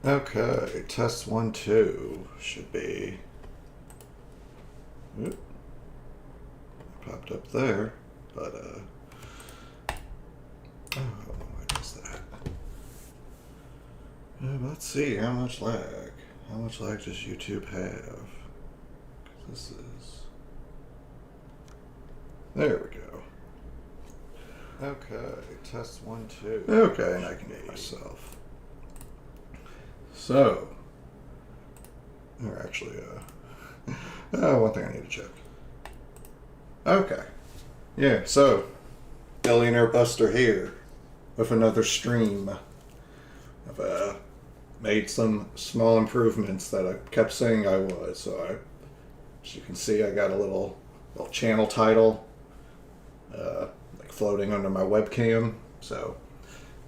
Okay, test 1, 2 should be. Oop, popped up there, but oh, what is that? Let's see how much lag. How much lag does YouTube have? 'Cause this is. There we go. Okay, test 1, 2. Okay, and I can get myself. So, or actually, one thing I need to check. Okay, yeah. So, Billionaire Buster here with another stream. I've made some small improvements that I kept saying I would. So, as you can see, I got a little channel title, like floating under my webcam. So.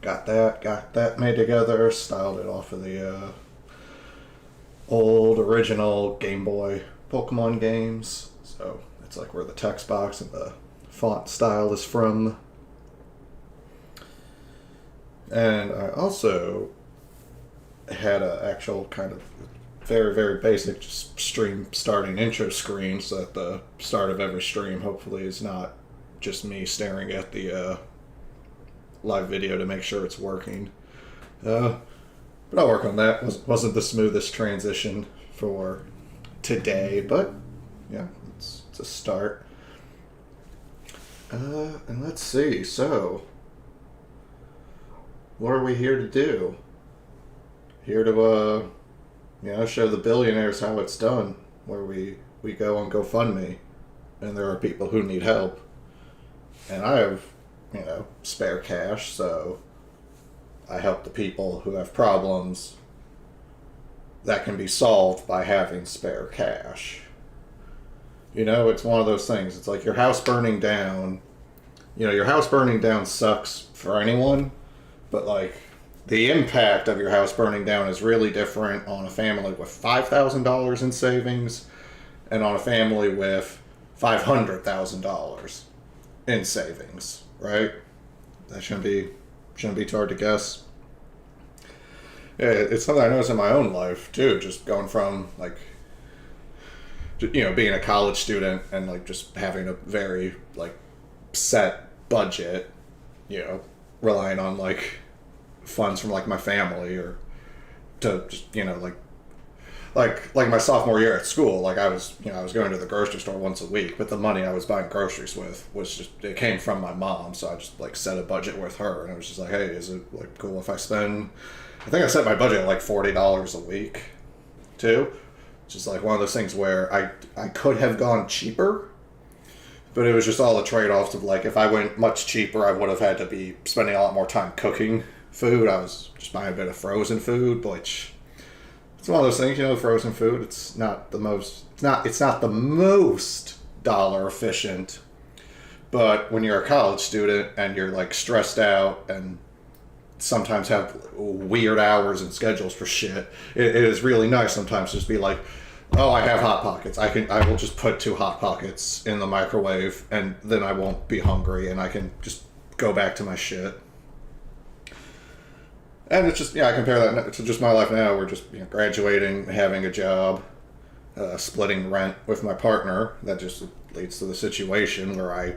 Got that made together, styled it off of the old original Game Boy Pokemon games. So it's like where the text box and the font style is from. And I also had an actual kind of very, very basic just stream starting intro screen, so that the start of every stream hopefully is not just me staring at the live video to make sure it's working. But I'll work on that. Wasn't the smoothest transition for today, but yeah, it's a start. And let's see. So, what are we here to do? Here to show the billionaires how it's done. Where we go on GoFundMe, and there are people who need help, and I have spare cash, so I help the people who have problems that can be solved by having spare cash. It's one of those things. It's like your house burning down. Your house burning down sucks for anyone, but like the impact of your house burning down is really different on a family with $5,000 in savings and on a family with $500,000 in savings. Right? That shouldn't be too hard to guess. Yeah, it's something I noticed in my own life too. Just going from being a college student and like just having a very set budget, relying on funds from my family, or to just like my sophomore year at school, I was going to the grocery store once a week, but the money I was buying groceries with it came from my mom, so I just set a budget with her, and it was just like, hey, is it cool if I spend? I think I set my budget at $40 a week, too. It's just one of those things where I could have gone cheaper, but it was just all the trade-offs of if I went much cheaper, I would have had to be spending a lot more time cooking food. I was just buying a bit of frozen food, which. It's one of those things, frozen food. It's not the most dollar efficient, but when you're a college student and you're stressed out and sometimes have weird hours and schedules for shit, it is really nice sometimes to just be like, oh, I have Hot Pockets. I will just put 2 Hot Pockets in the microwave, and then I won't be hungry, and I can just go back to my shit. And it's just, I compare that to just my life now. We're just graduating, having a job, splitting rent with my partner. That just leads to the situation where I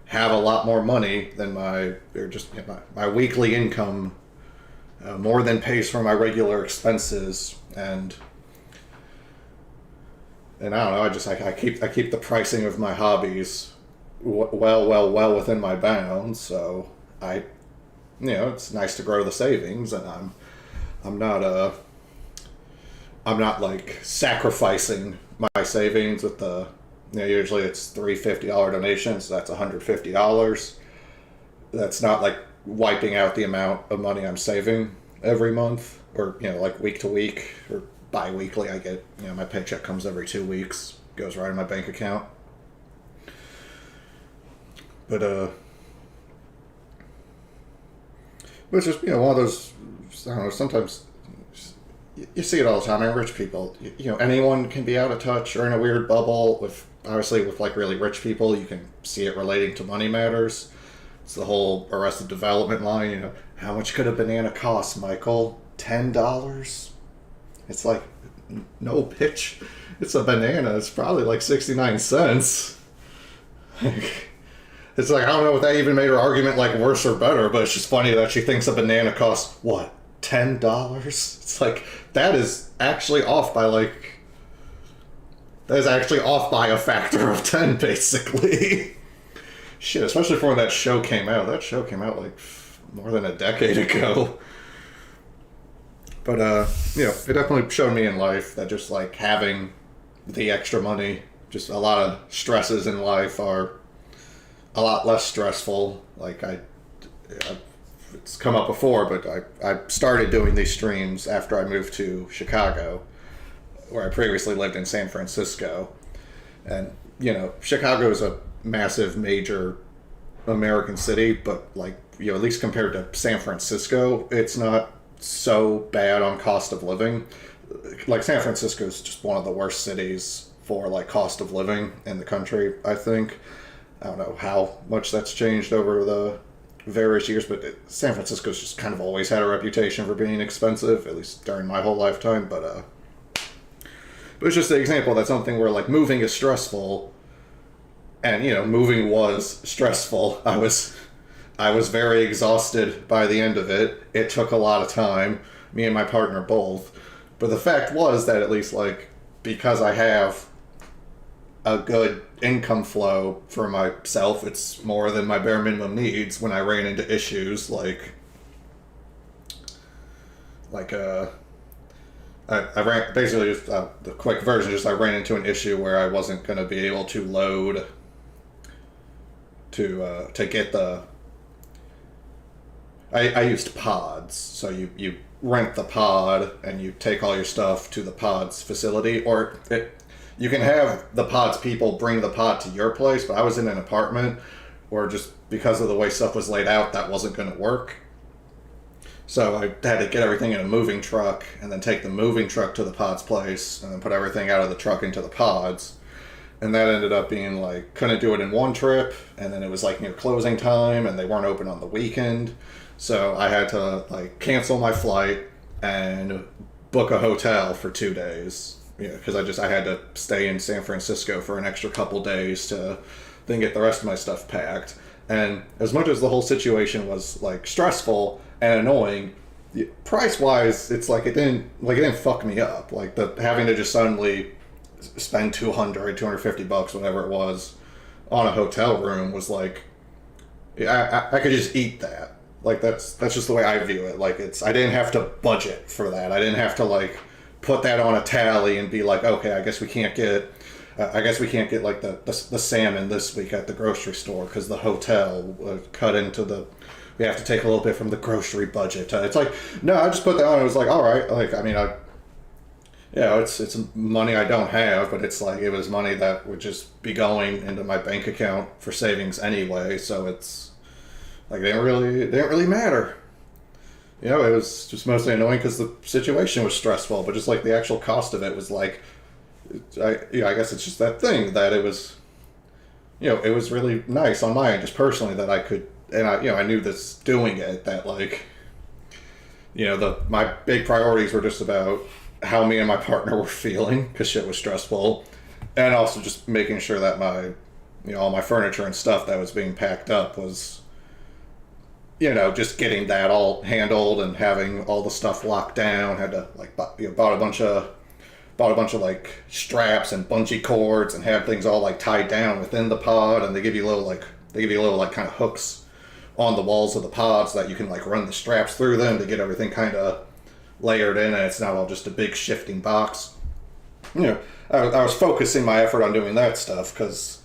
have a lot more money than my weekly income, more than pays for my regular expenses, and I don't know. I keep the pricing of my hobbies well within my bounds. So it's nice to grow the savings, and I'm not sacrificing my savings with the usually it's $350 donations, so that's $150. That's not wiping out the amount of money I'm saving every month, or week to week or bi-weekly. I get my paycheck comes every 2 weeks, goes right in my bank account. But which is, one of those, I don't know, sometimes you see it all the time. Rich people, anyone can be out of touch or in a weird bubble with really rich people. You can see it relating to money matters. It's the whole Arrested Development line, how much could a banana cost, Michael? $10. It's like, no bitch. It's a banana. It's probably like 69 cents. It's like, I don't know if that even made her argument like worse or better, but it's just funny that she thinks a banana costs, what, $10? It's like, that is actually off by a factor of 10, basically. Shit, especially for when that show came out. That show came out like more than a decade ago. But, it definitely showed me in life that just like having the extra money, just a lot of stresses in life are a lot less stressful. Like it's come up before, but I started doing these streams after I moved to Chicago, where I previously lived in San Francisco. And, Chicago is a massive, major American city, but at least compared to San Francisco, it's not so bad on cost of living. Like, San Francisco is just one of the worst cities for cost of living in the country, I think. I don't know how much that's changed over the various years, but San Francisco's just kind of always had a reputation for being expensive, at least during my whole lifetime. But it's just an example that something where moving is stressful, and moving was stressful. I was very exhausted by the end of it. It took a lot of time, me and my partner both. But the fact was that at least because I have a good income flow for myself, it's more than my bare minimum needs. When I ran into issues I ran, basically just the quick version, just I ran into an issue where I wasn't going to be able to load to get the I used pods. So you rent the pod and you take all your stuff to the pod's facility, or you can have the pod's people bring the pod to your place, but I was in an apartment where just because of the way stuff was laid out, that wasn't going to work. So I had to get everything in a moving truck and then take the moving truck to the pod's place and then put everything out of the truck into the pods. And that ended up being couldn't do it in one trip, and then it was near closing time and they weren't open on the weekend. So I had to cancel my flight and book a hotel for 2 days. Because I had to stay in San Francisco for an extra couple days to then get the rest of my stuff packed. And as much as the whole situation was stressful and annoying, price-wise, it's it didn't fuck me up. Having to just suddenly spend $250, whatever it was, on a hotel room was I could just eat that. That's just the way I view it. I didn't have to budget for that. I didn't have to put that on a tally and be okay, I guess we can't get the salmon this week at the grocery store because the hotel cut into we have to take a little bit from the grocery budget. It's no, I just put that on. It was all right. It's money I don't have, but it's it was money that would just be going into my bank account for savings anyway. So it's it didn't really matter. It was just mostly annoying because the situation was stressful, but just the actual cost of it was I guess it's just that thing that it was, it was really nice on my end, just personally, that I could, and I knew this doing it, that my big priorities were just about how me and my partner were feeling because shit was stressful, and also just making sure that my, all my furniture and stuff that was being packed up was, just getting that all handled and having all the stuff locked down. Had to bought a bunch of straps and bungee cords and had things all tied down within the pod, and they give you little kind of hooks on the walls of the pods that you can run the straps through them to get everything kind of layered in, and it's not all just a big shifting box. I was focusing my effort on doing that stuff because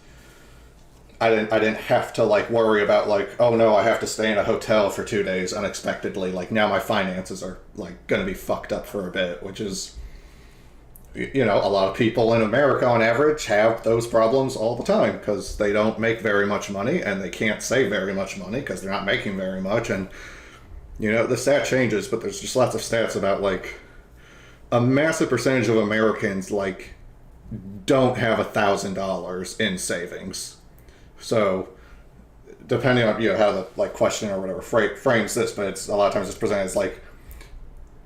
I didn't have to worry about oh no, I have to stay in a hotel for 2 days unexpectedly. Now my finances are going to be fucked up for a bit, which is, a lot of people in America on average have those problems all the time because they don't make very much money and they can't save very much money because they're not making very much. And the stat changes, but there's just lots of stats about a massive percentage of Americans don't have $1,000 in savings. So, depending on how the question or whatever frames this, but it's a lot of times it's presented as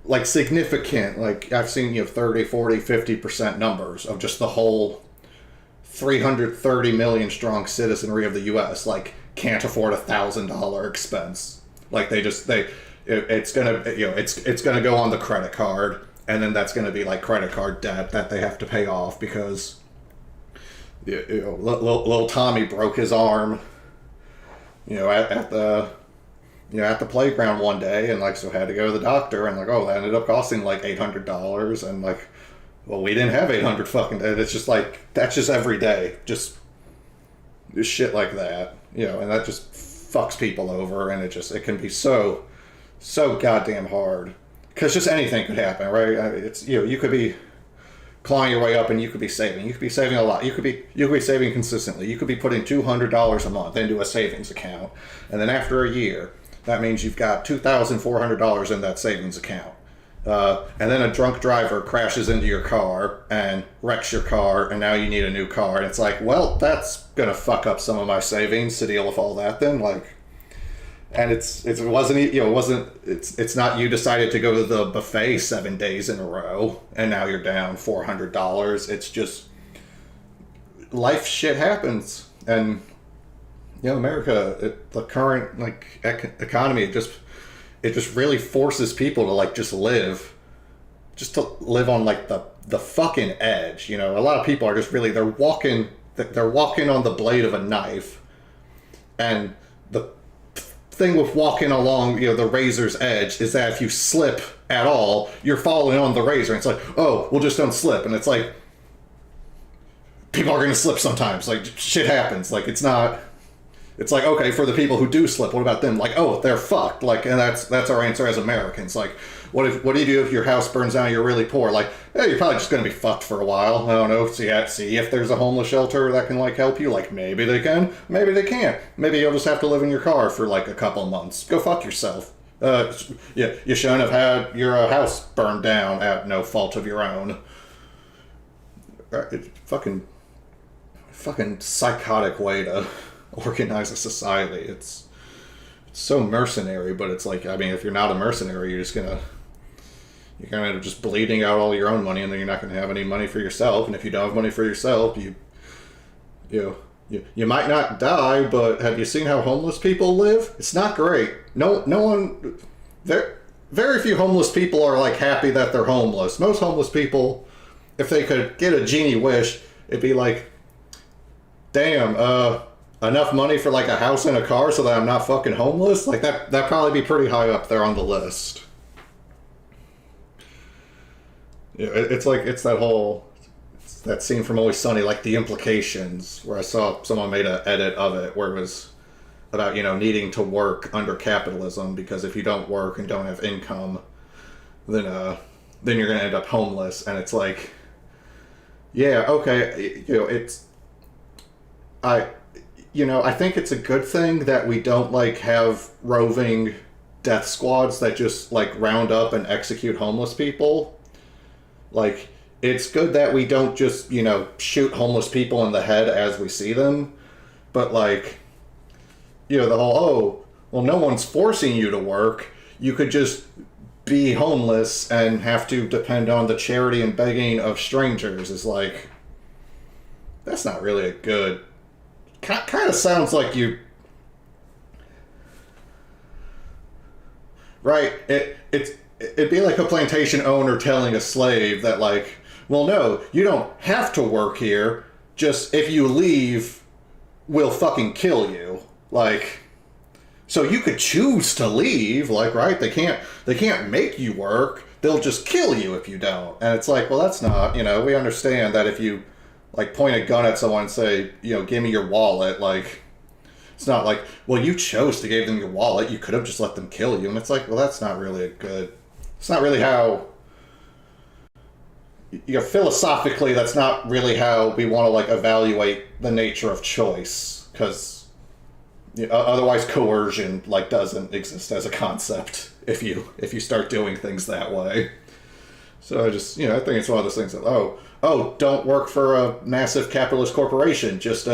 like significant, like I've seen, 30, 40, 50% numbers of just the whole 330 million strong citizenry of the US like can't afford $1,000 expense. Like it's gonna, it's gonna go on the credit card, and then that's gonna be like credit card debt that they have to pay off because little Tommy broke his arm, at the at the playground one day, and like so had to go to the doctor, and like, oh, that ended up costing like $800, and like, well, we didn't have 800 fucking. And it's just like that's just every day, just shit like that, and that just fucks people over, and it can be so goddamn hard because just anything could happen, right? It's you could be clawing your way up, and you could be saving a lot, you could be saving consistently, you could be putting $200 a month into a savings account, and then after a year that means you've got $2,400 in that savings account, and then a drunk driver crashes into your car and wrecks your car, and now you need a new car, and it's like, well, that's gonna fuck up some of my savings to deal with all that then, like. And it's not you decided to go to the buffet 7 days in a row and now you're down $400. It's just life shit happens, and America, the current like economy, it just really forces people to like just live on like the fucking edge. A lot of people are just really they're walking on the blade of a knife, and the thing with walking along the razor's edge is that if you slip at all, you're falling on the razor, and it's like, oh, well, just don't slip. And it's like people are gonna slip sometimes, like shit happens, like it's like, okay, for the people who do slip, what about them? Like, oh, they're fucked, like. And that's our answer as Americans. Like, what do you do if your house burns down and you're really poor? Like, you're probably just gonna be fucked for a while. I don't know. See if there's a homeless shelter that can like help you. Like, maybe they can, maybe they can't. Maybe you'll just have to live in your car for like a couple of months. Go fuck yourself. You shouldn't have had your house burned down at no fault of your own. It's fucking psychotic way to organize a society. It's so mercenary, but it's like, I mean, if you're not a mercenary, you're gonna end up just bleeding out all your own money, and then you're not gonna have any money for yourself. And if you don't have money for yourself, you might not die, but have you seen how homeless people live? It's not great. No one there. Very few homeless people are like happy that they're homeless. Most homeless people, if they could get a genie wish, it'd be like, damn, enough money for like a house and a car so that I'm not fucking homeless. Like that'd probably be pretty high up there on the list. It's that scene from Always Sunny, like The Implications, where I saw someone made an edit of it where it was about needing to work under capitalism, because if you don't work and don't have income, then you're gonna end up homeless. And it's like, yeah, okay, I think it's a good thing that we don't like have roving death squads that just like round up and execute homeless people. Like, it's good that we don't just, shoot homeless people in the head as we see them. But like, the whole, oh, well, no one's forcing you to work. You could just be homeless and have to depend on the charity and begging of strangers, is like, that's not really a good... Kind of sounds like you... Right, it'd be like a plantation owner telling a slave that, like, well, no, you don't have to work here. Just if you leave, we'll fucking kill you. Like, so you could choose to leave, like, right? They can't make you work. They'll just kill you if you don't. And it's like, well, that's not, we understand that if you, like, point a gun at someone and say, give me your wallet, like, it's not like, well, you chose to give them your wallet. You could have just let them kill you. And it's like, well, that's not really it's not really how, philosophically, that's not really how we want to, like, evaluate the nature of choice. Because otherwise coercion, like, doesn't exist as a concept if you start doing things that way. So I just, I think it's one of those things that, don't work for a massive capitalist corporation. Just,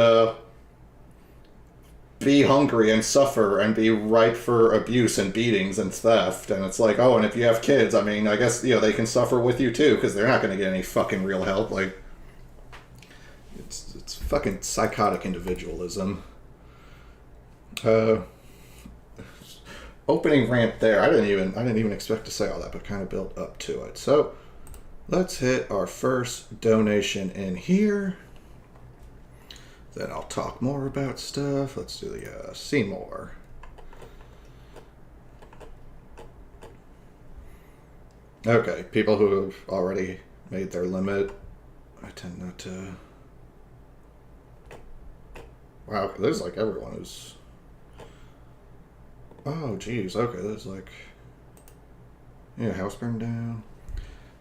be hungry and suffer and be ripe for abuse and beatings and theft. And it's like, oh, and if you have kids, I mean, I guess, they can suffer with you too, because they're not going to get any fucking real help. Like, it's fucking psychotic individualism. Opening rant there. I didn't even expect to say all that, but kind of built up to it. So let's hit our first donation in here. Then I'll talk more about stuff. Let's do the see more. Okay, people who have already made their limit. I tend not to. Wow, there's like everyone who's. Oh, geez. Okay, there's like. Yeah, house burned down.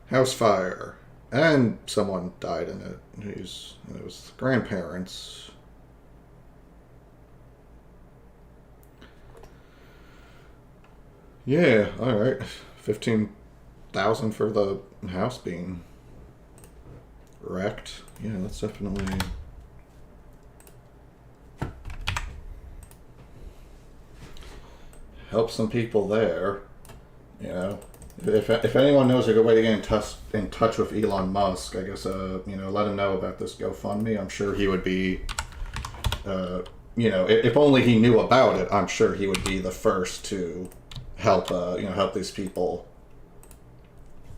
House fire. And someone died in it. It was grandparents. Yeah, alright. 15,000 for the house being wrecked. Yeah, that's definitely. Help some people there. If anyone knows a good way to get in touch with Elon Musk, I guess let him know about this GoFundMe. I'm sure he would be if only he knew about it, I'm sure he would be the first to help help these people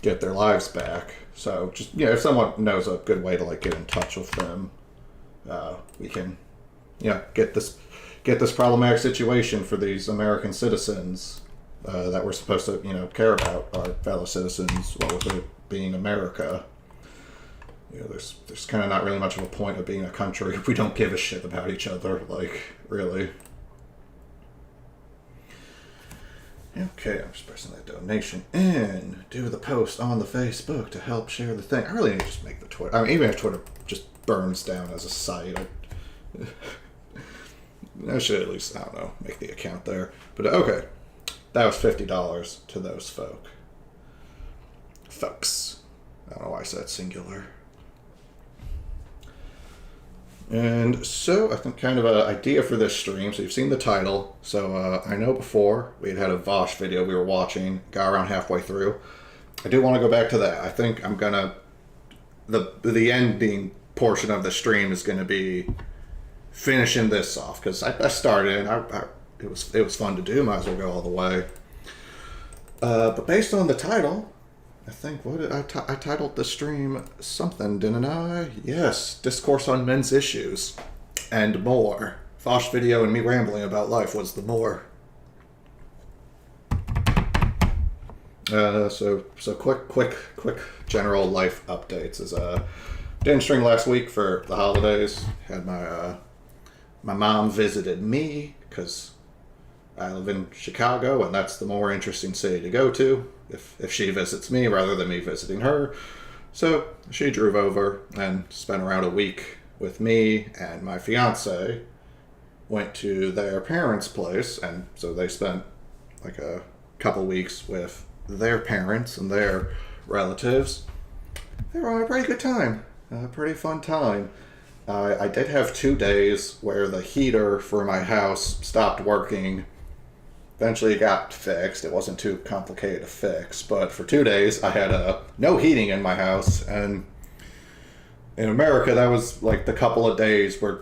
get their lives back. So just if someone knows a good way to like get in touch with them, we can get this problematic situation for these American citizens that we're supposed to care about our fellow citizens while with it being America. There's kind of not really much of a point of being a country if we don't give a shit about each other, like, really. Okay, I'm just pressing that donation and do the post on the Facebook to help share the thing. I really need to just make the Twitter. I mean, even if Twitter just burns down as a site, I should at least, I don't know, make the account there. But okay, that was $50 to those folks. I don't know why I said singular. And so I think kind of an idea for this stream. So you've seen the title. So I know before we had a Vosh video we were watching, got around halfway through. I do want to go back to that. I think I'm gonna the ending portion of the stream is going to be finishing this off because I started. It was fun to do. Might as well go all the way. But based on the title. I think, what did I titled the stream something, didn't I? Yes, Discourse on Men's Issues and More. Vosh video and me rambling about life was the more. So quick general life updates. Didn't stream last week for the holidays. Had my mom visited me because I live in Chicago and that's the more interesting city to go to. If she visits me rather than me visiting her. So she drove over and spent around a week with me, and my fiance went to their parents' place, and so they spent like a couple weeks with their parents and their relatives. They were on a pretty good time, a pretty fun time. I did have 2 days where the heater for my house stopped working. Eventually it got fixed. It wasn't too complicated to fix, but for 2 days I had no heating in my house, and in America that was like the couple of days where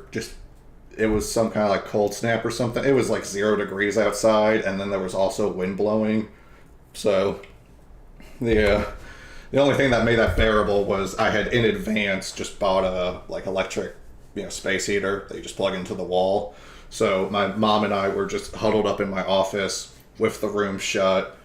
it was some kind of like cold snap or something. It was like 0 degrees outside, and then there was also wind blowing. So the only thing that made that bearable was I had in advance just bought a like electric space heater that you just plug into the wall. So my mom and I were just huddled up in my office with the room shut,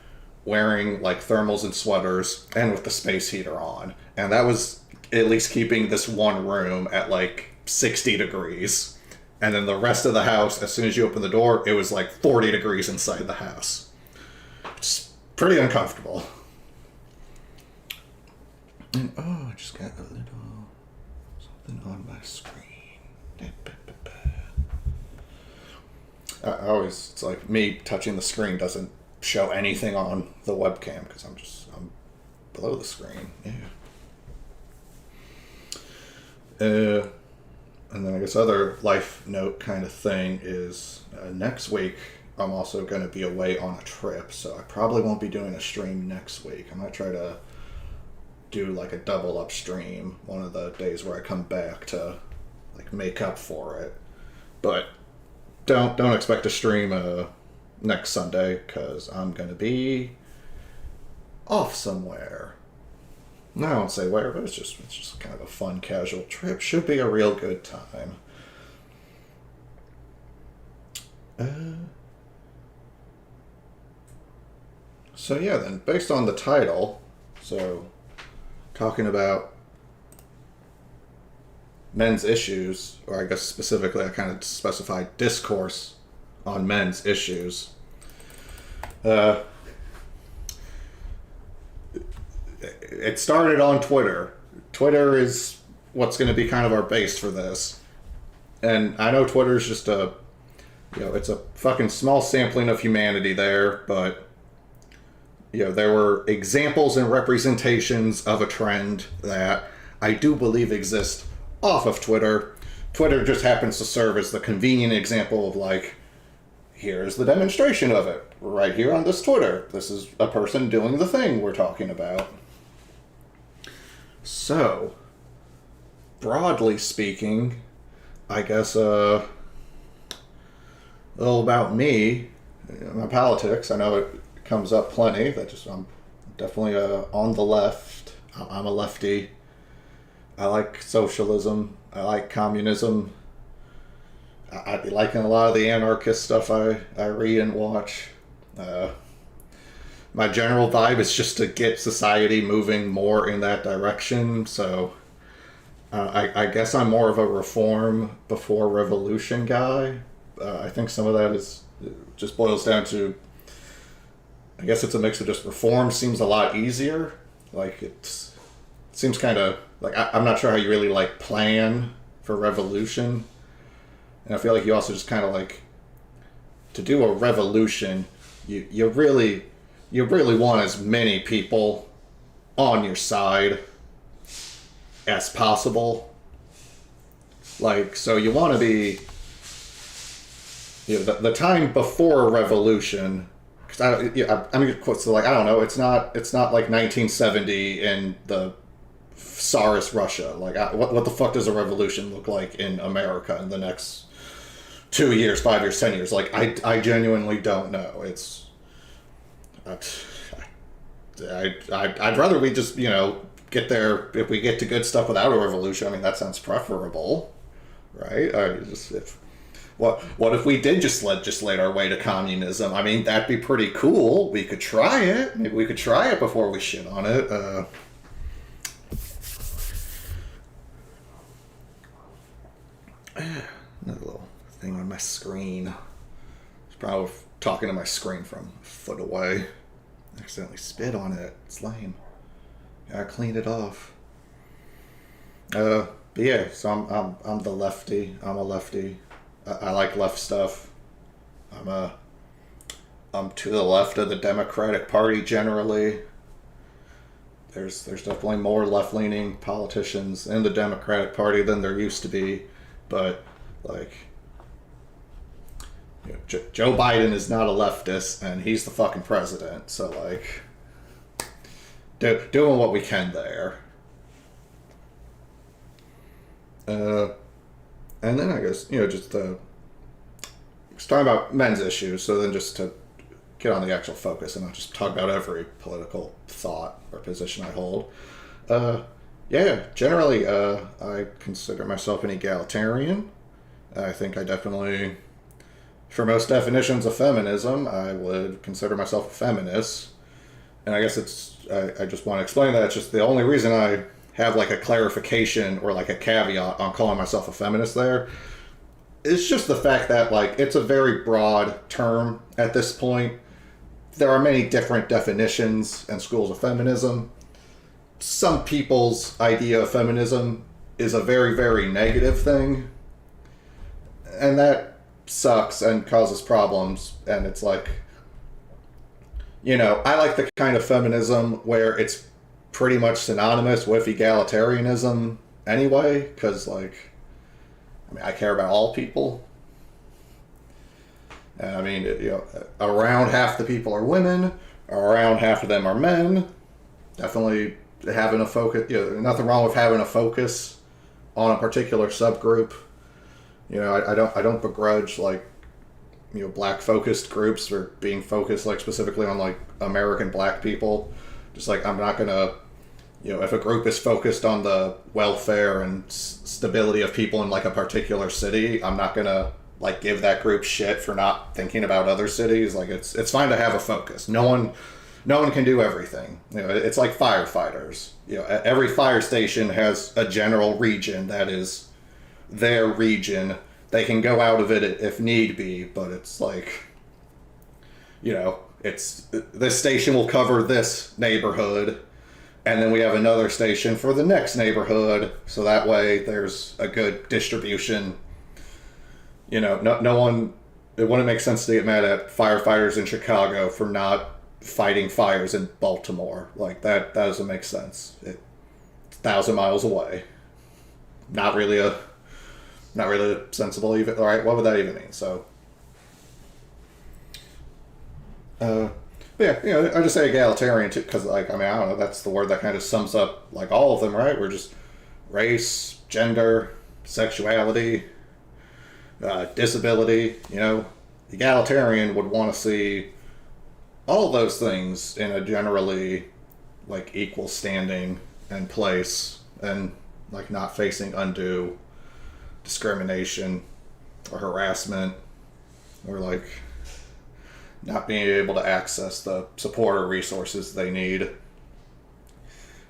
wearing like thermals and sweaters, and with the space heater on. And that was at least keeping this one room at like 60 degrees. And then the rest of the house, as soon as you open the door, it was like 40 degrees inside the house. It's pretty uncomfortable. And I just got a little something on my screen. It's like me touching the screen doesn't show anything on the webcam because I'm below the screen. Yeah. And then I guess other life note kind of thing is next week I'm also going to be away on a trip, so I probably won't be doing a stream next week. I might try to do like a double up stream one of the days where I come back to like make up for it. But don't expect to stream next Sunday because I'm going to be off somewhere. I won't say where, but it's just kind of a fun, casual trip. Should be a real good time. So yeah, then based on the title, so talking about men's issues, or I guess specifically I kind of specified discourse on men's issues. It started on Twitter. Twitter is what's going to be kind of our base for this. And I know Twitter's just it's a fucking small sampling of humanity there, but, there were examples and representations of a trend that I do believe exist off of Twitter. Twitter just happens to serve as the convenient example of, like, here's the demonstration of it, right here on this Twitter. This is a person doing the thing we're talking about. So, broadly speaking, I guess a little about me, my politics. I know it comes up plenty. I'm definitely on the left. I'm a lefty. I like socialism. I like communism. I be liking a lot of the anarchist stuff I read and watch. My general vibe is just to get society moving more in that direction. So I guess I'm more of a reform before revolution guy. I think some of that just boils down to, I guess it's a mix of just reform seems a lot easier. Like it seems kind of like I'm not sure how you really like plan for revolution. And I feel like you also just kind of like to do a revolution, you really want as many people on your side as possible. Like, so you want to be, the time before a revolution, because I mean, so like, I don't know, it's not like 1970 in the Tsarist Russia. Like, what the fuck does a revolution look like in America in the next 2 years, 5 years, 10 years? Like, I genuinely don't know. It's, I'd rather we just, get there, if we get to good stuff without a revolution. I mean, that sounds preferable, right? What if we did just legislate our way to communism? I mean, that'd be pretty cool. We could try it. Maybe we could try it before we shit on it. Another little thing on my screen. I was probably talking to my screen from a foot away. I accidentally spit on it. It's lame. Gotta clean it off. But yeah, so I'm the lefty. I'm a lefty. I like left stuff. I'm to the left of the Democratic Party generally. There's definitely more left-leaning politicians in the Democratic Party than there used to be, but like, Joe Biden is not a leftist, and he's the fucking president. So like, doing what we can there. And then I guess, just talking about men's issues, so then just to get on the actual focus and not just talk about every political thought or position I hold. Generally, I consider myself an egalitarian. I think I definitely, for most definitions of feminism, I would consider myself a feminist. And I guess I just want to explain that. It's just the only reason I have like a clarification or like a caveat on calling myself a feminist there. It's just the fact that like it's a very broad term at this point. There are many different definitions and schools of feminism. Some people's idea of feminism is a very, very negative thing. And that sucks and causes problems. And it's like, I like the kind of feminism where it's pretty much synonymous with egalitarianism anyway, because like, I mean, I care about all people. And I mean, around half the people are women, around half of them are men. Definitely having a focus, nothing wrong with having a focus on a particular subgroup. I don't begrudge like, black focused groups for being focused like specifically on like American black people. Just like, I'm not gonna, if a group is focused on the welfare and stability of people in like a particular city, I'm not gonna like give that group shit for not thinking about other cities. Like, it's fine to have a focus. No one can do everything. It's like firefighters. Every fire station has a general region that is their region. They can go out of it if need be, but it's like, it's this station will cover this neighborhood, and then we have another station for the next neighborhood, so that way there's a good distribution. No one, it wouldn't make sense to get mad at firefighters in Chicago for not fighting fires in Baltimore. Like, that doesn't make sense. It's 1,000 miles away. Not really sensible even. All right, what would that even mean? So, but yeah, I just say egalitarian too, because like, I mean, I don't know, that's the word that kind of sums up like all of them, right? We're just race, gender, sexuality, disability. Egalitarian would want to see all those things in a generally like equal standing and place, and like not facing undue discrimination or harassment, or like not being able to access the support or resources they need.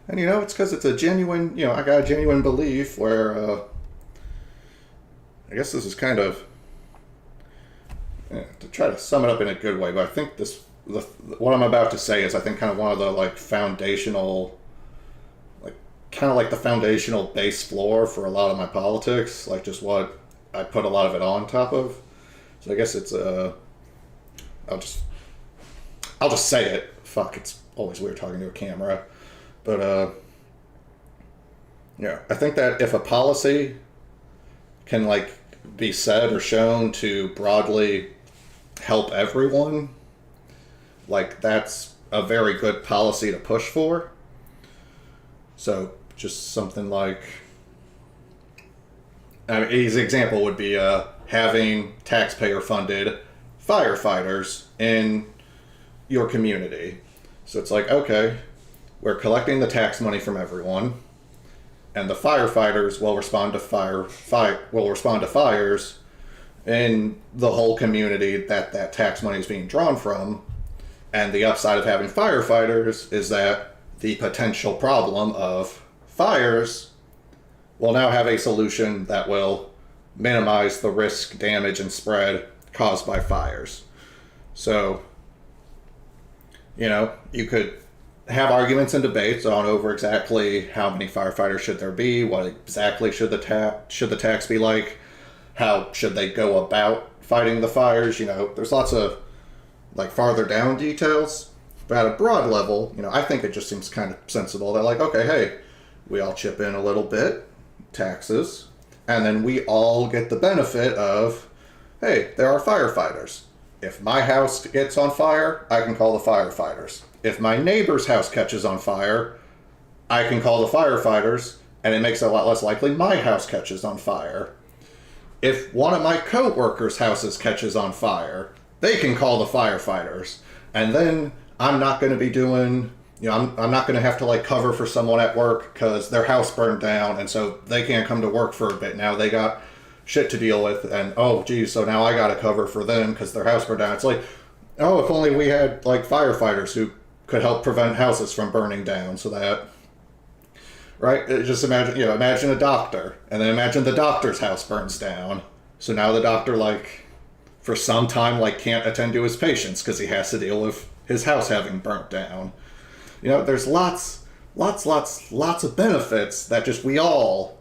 And it's because it's a genuine, I got a genuine belief where I guess this is kind of to try to sum it up in a good way, but I think what I'm about to say is, I think, kind of one of the like foundational, like kind of like the foundational base floor for a lot of my politics, like just what I put a lot of it on top of. So I guess it's I'll just say it. Fuck, it's always weird talking to a camera. But I think that if a policy can like be said or shown to broadly help everyone, like that's a very good policy to push for. So just something like, I mean, his example would be having taxpayer-funded firefighters in your community. So it's like, okay, we're collecting the tax money from everyone, and the firefighters will respond to fires in the whole community that tax money is being drawn from. And the upside of having firefighters is that the potential problem of fires will now have a solution that will minimize the risk, damage, and spread caused by fires. So, you could have arguments and debates on over exactly how many firefighters should there be, what exactly should the tax be like, how should they go about fighting the fires. There's lots of like farther down details, but at a broad level, I think it just seems kind of sensible. They're like, okay, hey, we all chip in a little bit, taxes, and then we all get the benefit of, hey, there are firefighters. If my house gets on fire, I can call the firefighters. If my neighbor's house catches on fire, I can call the firefighters, and it makes it a lot less likely my house catches on fire. If one of my co-workers' houses catches on fire, they can call the firefighters. And then I'm not going to be doing, I'm not going to have to like cover for someone at work because their house burned down, and so they can't come to work for a bit. Now they got shit to deal with, and oh geez, so now I got to cover for them because their house burned down. It's like, oh, if only we had like firefighters who could help prevent houses from burning down, so that, right? Just imagine a doctor, and then imagine the doctor's house burns down. So now the doctor, like, for some time, like, can't attend to his patients because he has to deal with his house having burnt down. There's lots of benefits that just we all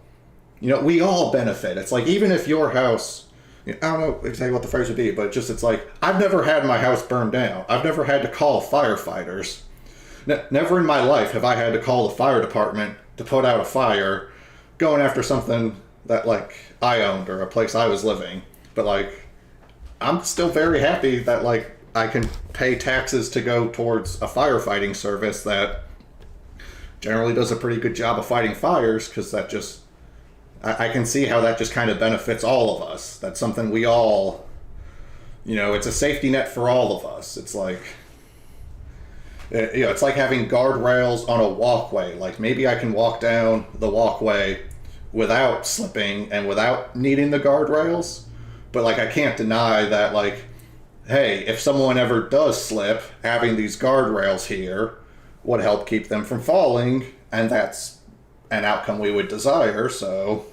benefit. It's like, even if your house, I don't know exactly what the phrase would be, but just, it's like, I've never had my house burned down. I've never had to call firefighters. Never in my life have I had to call the fire department to put out a fire going after something that like I owned or a place I was living. But like I'm still very happy that like I can pay taxes to go towards a firefighting service that generally does a pretty good job of fighting fires, because that just I can see how that just kind of benefits all of us. That's something we all, it's a safety net for all of us. It's like, it's like having guardrails on a walkway. Like maybe I can walk down the walkway without slipping and without needing the guardrails, but like I can't deny that like, hey, if someone ever does slip, having these guardrails here would help keep them from falling, and that's an outcome we would desire. So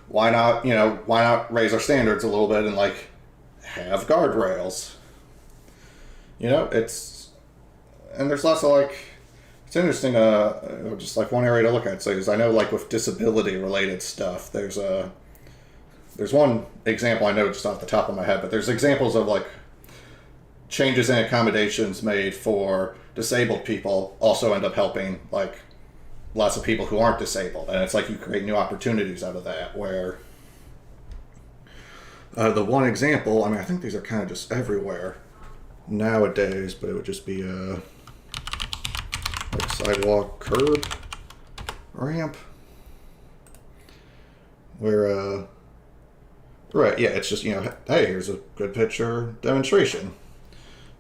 why not raise our standards a little bit and like have guardrails? And there's lots of like, it's interesting, just like one area to look at. So is I know like with disability related stuff, there's one example I know just off the top of my head, but there's examples of like changes in accommodations made for disabled people also end up helping like lots of people who aren't disabled, and it's like you create new opportunities out of that. Where the one example, I think these are kind of just everywhere nowadays, but it would just be like sidewalk, curb, ramp, where right, yeah, it's just, hey, here's a good picture demonstration.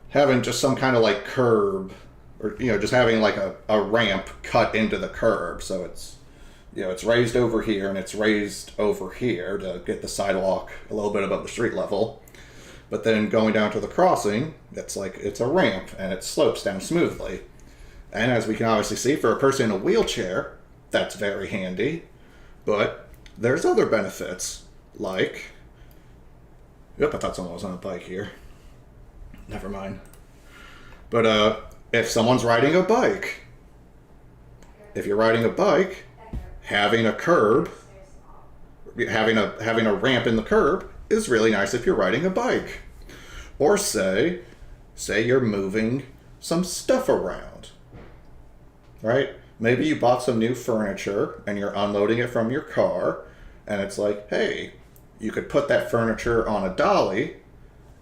Having just some kind of like curb, or, just having like a ramp cut into the curb. So it's, it's raised over here and it's raised over here to get the sidewalk a little bit above the street level. But then going down to the crossing, it's a ramp and it slopes down smoothly. And as we can obviously see, for a person in a wheelchair, that's very handy. But there's other benefits, like, yep, I thought someone was on a bike here. Never mind. But if someone's riding a bike, if you're riding a bike, having a curb, having a ramp in the curb is really nice if you're riding a bike. Or say you're moving some stuff around, right? Maybe you bought some new furniture and you're unloading it from your car, and it's like, hey, you could put that furniture on a dolly,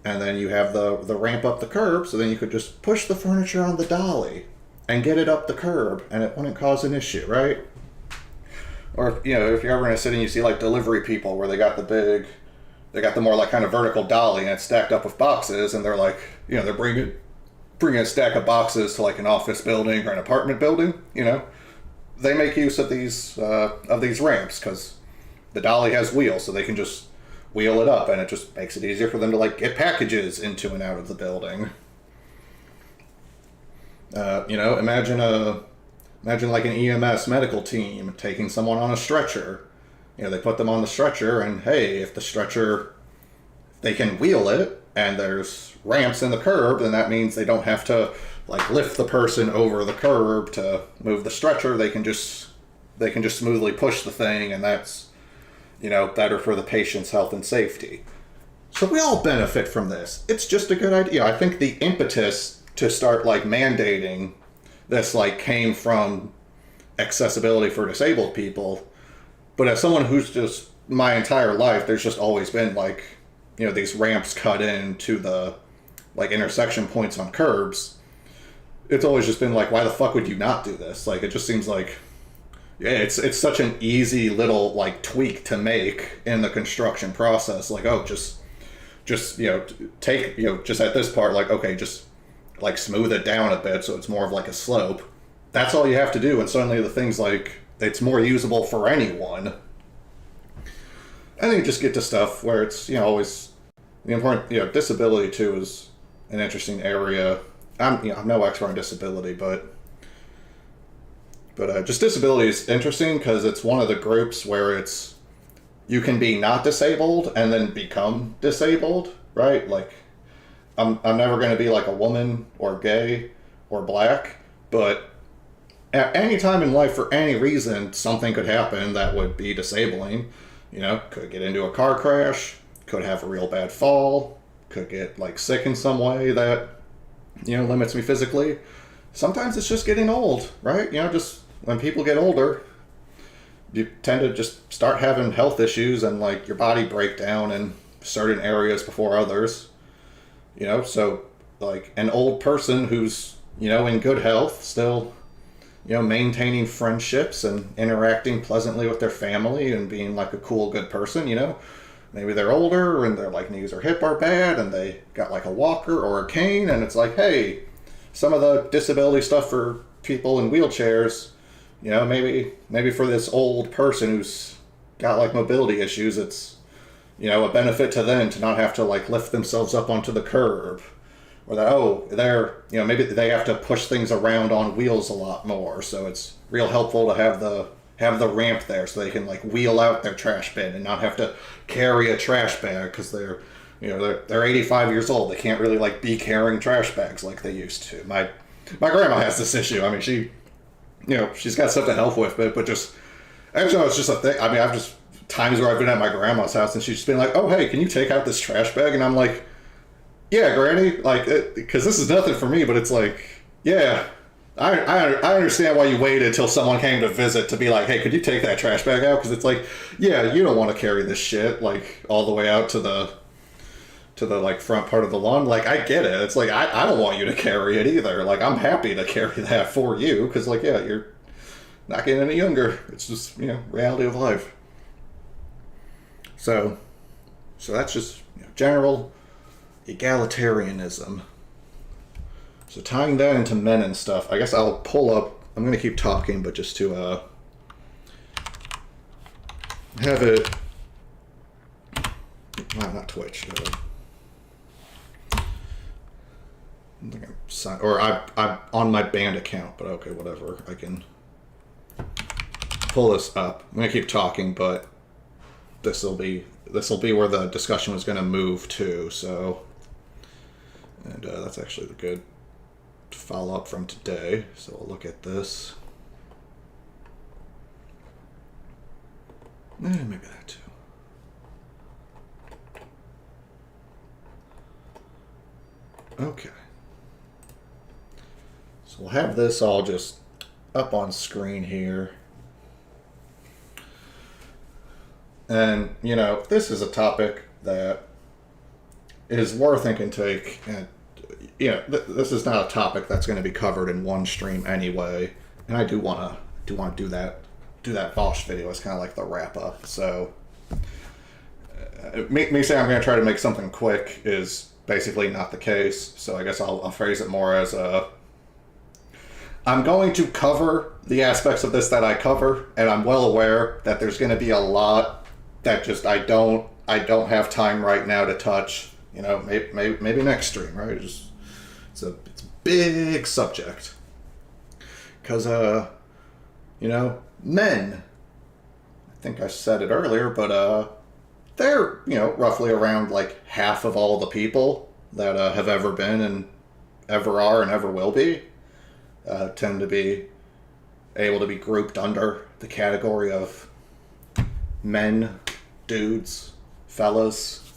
and then you have the ramp up the curb, so then you could just push the furniture on the dolly and get it up the curb, and it wouldn't cause an issue, right? Or if you're ever in a city and you see like delivery people where they got the more like kind of vertical dolly and it's stacked up with boxes, and they're like, they're bringing a stack of boxes to like an office building or an apartment building. They make use of these ramps because the dolly has wheels, so they can just wheel it up, and it just makes it easier for them to like get packages into and out of the building. Imagine like an EMS medical team taking someone on a stretcher. They put them on the stretcher, and hey, if they can wheel it and there's ramps in the curb, then that means they don't have to like lift the person over the curb to move the stretcher. They can just smoothly push the thing, and that's better for the patient's health and safety. So we all benefit from this. It's just a good idea. I think the impetus to start like mandating this like came from accessibility for disabled people. But as someone who's just my entire life, there's just always been like, these ramps cut into the like intersection points on curbs. It's always just been like, why the fuck would you not do this? Like, it just seems like, yeah, it's such an easy little like tweak to make in the construction process. Like, oh, just take just at this part, like, okay, just like smooth it down a bit so it's more of like a slope. That's all you have to do, and suddenly the thing's like it's more usable for anyone. And then you just get to stuff where it's always the important disability too is an interesting area. I'm no expert on disability, but just disability is interesting because it's one of the groups where it's you can be not disabled and then become disabled, right? Like I'm never going to be like a woman or gay or black, but at any time in life for any reason something could happen that would be disabling. Could get into a car crash, could have a real bad fall, could get like sick in some way that limits me physically. Sometimes it's just getting old, right? Just when people get older, you tend to just start having health issues and like your body break down in certain areas before others. So like an old person who's, in good health, still, maintaining friendships and interacting pleasantly with their family and being like a cool, good person, maybe they're older and their like knees or hip are bad and they got like a walker or a cane, and it's like, hey, some of the disability stuff for people in wheelchairs, maybe for this old person who's got like mobility issues, it's, a benefit to them to not have to like lift themselves up onto the curb, or that, they're, maybe they have to push things around on wheels a lot more, so it's real helpful to have the ramp there so they can like wheel out their trash bin and not have to carry a trash bag because they're 85 years old. They can't really like be carrying trash bags like they used to. My grandma has this issue. I mean, she's got stuff to help with, but just, actually, it's just a thing. I mean, I've just, times where I've been at my grandma's house and she's just been like, oh, hey, can you take out this trash bag? And I'm like, yeah, Granny, like, because this is nothing for me, but it's like, yeah, I understand why you waited until someone came to visit to be like, hey, could you take that trash bag out? Because it's like, yeah, you don't want to carry this shit, like, all the way out to the like front part of the lawn. Like, I get it. It's like, I don't want you to carry it either. Like, I'm happy to carry that for you because, like, yeah, you're not getting any younger. It's just, reality of life. So that's just general egalitarianism. So tying that into men and stuff, I guess I'll pull up, I'm going to keep talking, but just to have it, not Twitch, or I'm on my band account, but okay, whatever, I can pull this up. I'm going to keep talking, but this will be where the discussion was going to move to, so, and that's actually the good follow up from today, so we'll look at this. Maybe that too. Okay. So we'll have this all just up on screen here. And, this is a topic that is worth thinking take. And, this is not a topic that's going to be covered in one stream anyway. And I do want to do that Bosch video as kind of like the wrap up. So, me saying I'm going to try to make something quick is basically not the case. So I guess I'll phrase it more as I'm going to cover the aspects of this that I cover, and I'm well aware that there's going to be a lot that just I don't have time right now to touch. Maybe next stream, right? It's a big subject because men. I think I said it earlier, but they're roughly around like half of all the people that have ever been and ever are and ever will be. Tend to be able to be grouped under the category of men, dudes, fellas,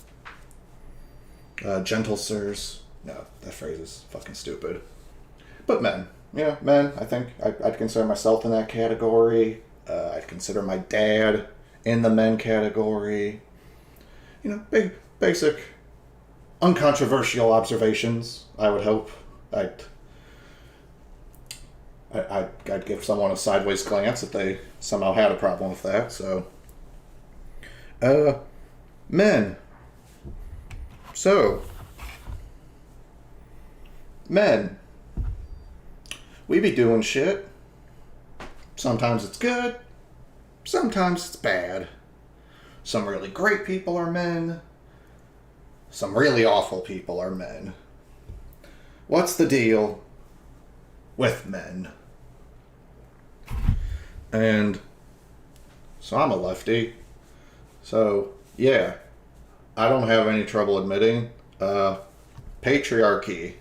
gentle sirs. No, that phrase is fucking stupid. But men. Men. I think I'd consider myself in that category. I'd consider my dad in the men category. Big, basic, uncontroversial observations, I would hope. I'd give someone a sideways glance if they somehow had a problem with that, so. Men. So. Men. We be doing shit. Sometimes it's good. Sometimes it's bad. Some really great people are men. Some really awful people are men. What's the deal with men? And so I'm a lefty. So, yeah, I don't have any trouble admitting patriarchy,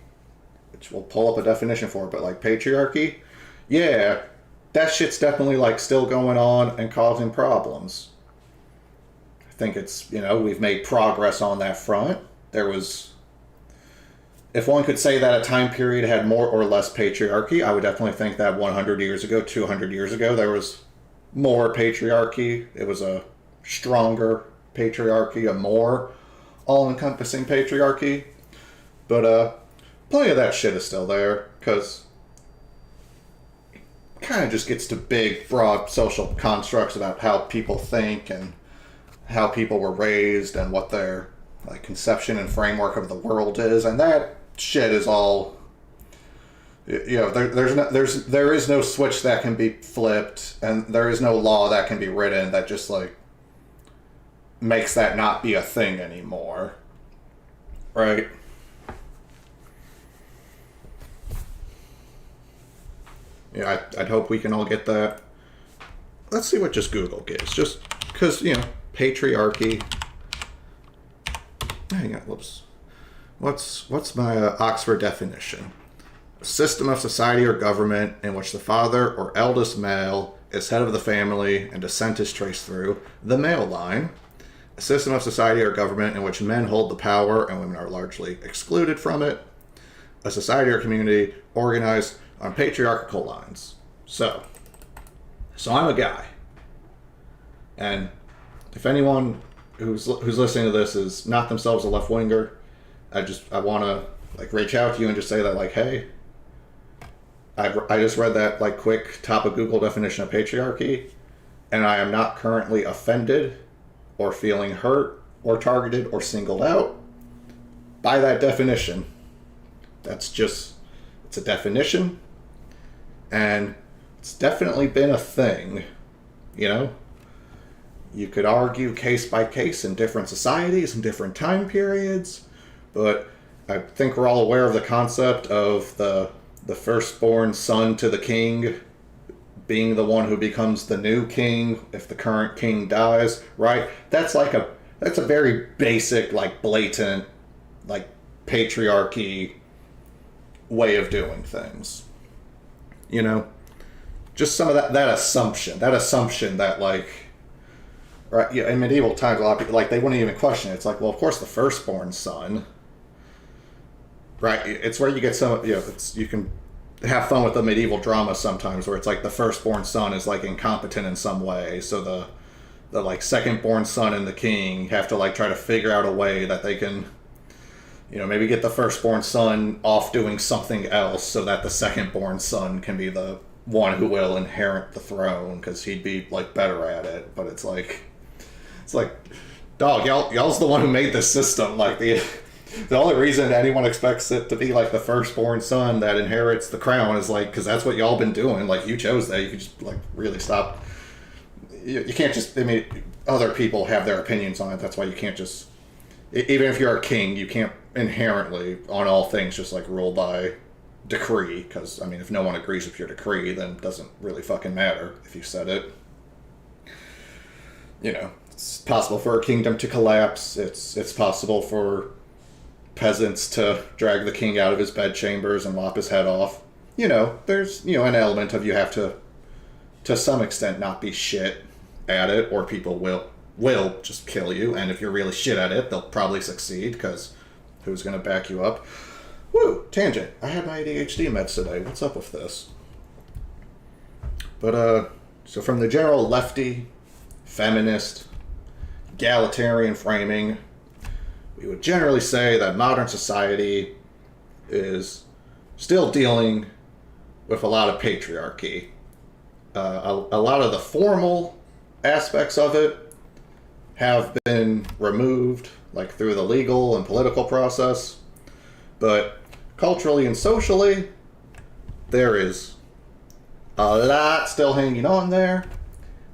which we'll pull up a definition for, but like patriarchy, yeah, that shit's definitely like still going on and causing problems. I think it's, we've made progress on that front. There was, if one could say that a time period had more or less patriarchy, I would definitely think that 100 years ago, 200 years ago, there was more patriarchy. It was a stronger patriarchy, a more all-encompassing patriarchy. But plenty of that shit is still there, because it kind of just gets to big, broad social constructs about how people think and how people were raised and what their like conception and framework of the world is, and that shit is all, you know, there is no switch that can be flipped, and there is no law that can be written that just like makes that not be a thing anymore, right? Yeah, I'd hope we can all get that. Let's see what just Google gives, just because, you know, patriarchy. Hang on, whoops. What's my Oxford definition? A system of society or government in which the father or eldest male is head of the family and descent is traced through the male line. A system of society or government in which men hold the power and women are largely excluded from it. A society or community organized on patriarchal lines. So I'm a guy. And if anyone who's listening to this is not themselves a left-winger, I want to like reach out to you and just say that, like, hey, I just read that like quick top of Google definition of patriarchy, and I am not currently offended or feeling hurt or targeted or singled out by that definition. That's just, it's a definition, and it's definitely been a thing, you know? You could argue case by case in different societies and different time periods, but I think we're all aware of the concept of the firstborn son to the king being the one who becomes the new king if the current king dies, right? That's a very basic, like blatant, like patriarchy way of doing things. You know? Just some of that assumption that like, right, yeah, in medieval times, a lot of people, like, they wouldn't even question it. It's like, well, of course the firstborn son, right? It's where you get some, you know, you can have fun with the medieval drama sometimes, where it's like the firstborn son is like incompetent in some way, so the like secondborn son and the king have to like try to figure out a way that they can, you know, maybe get the firstborn son off doing something else so that the secondborn son can be the one who will inherit the throne, because he'd be like better at it. But it's like, dog, y'all's the one who made this system. Like the only reason anyone expects it to be like the firstborn son that inherits the crown is like because that's what y'all been doing. Like, you chose that. You could just like really stop. You can't just. I mean, other people have their opinions on it. That's why you can't just. Even if you're a king, you can't inherently on all things just like rule by decree. Because I mean, if no one agrees with your decree, then it doesn't really fucking matter if you said it. You know, it's possible for a kingdom to collapse. It's possible for peasants to drag the king out of his bedchambers and lop his head off. You know, there's, you know, an element of you have to some extent, not be shit at it, or people will just kill you. And if you're really shit at it, they'll probably succeed, because who's going to back you up? Woo! Tangent. I had my ADHD meds today. What's up with this? But, so from the general lefty, feminist, egalitarian framing, we would generally say that modern society is still dealing with a lot of patriarchy. A lot of the formal aspects of it have been removed, like through the legal and political process, but culturally and socially, there is a lot still hanging on there,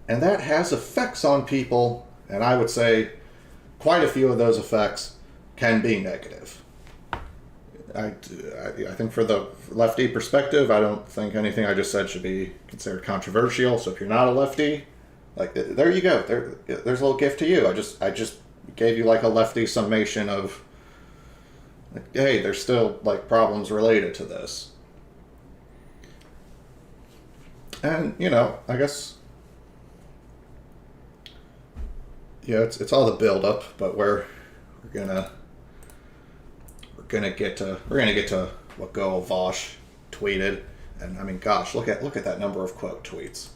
and that has effects on people, and I would say quite a few of those effects can be negative. I think for the lefty perspective, I don't think anything I just said should be considered controversial. So if you're not a lefty, like, there you go. There's a little gift to you. I just gave you like a lefty summation of, like, hey, there's still like problems related to this. And, you know, I guess, yeah, it's all the build up, but we're gonna get to what Go Vosh tweeted. And I mean, gosh, look at that number of quote tweets.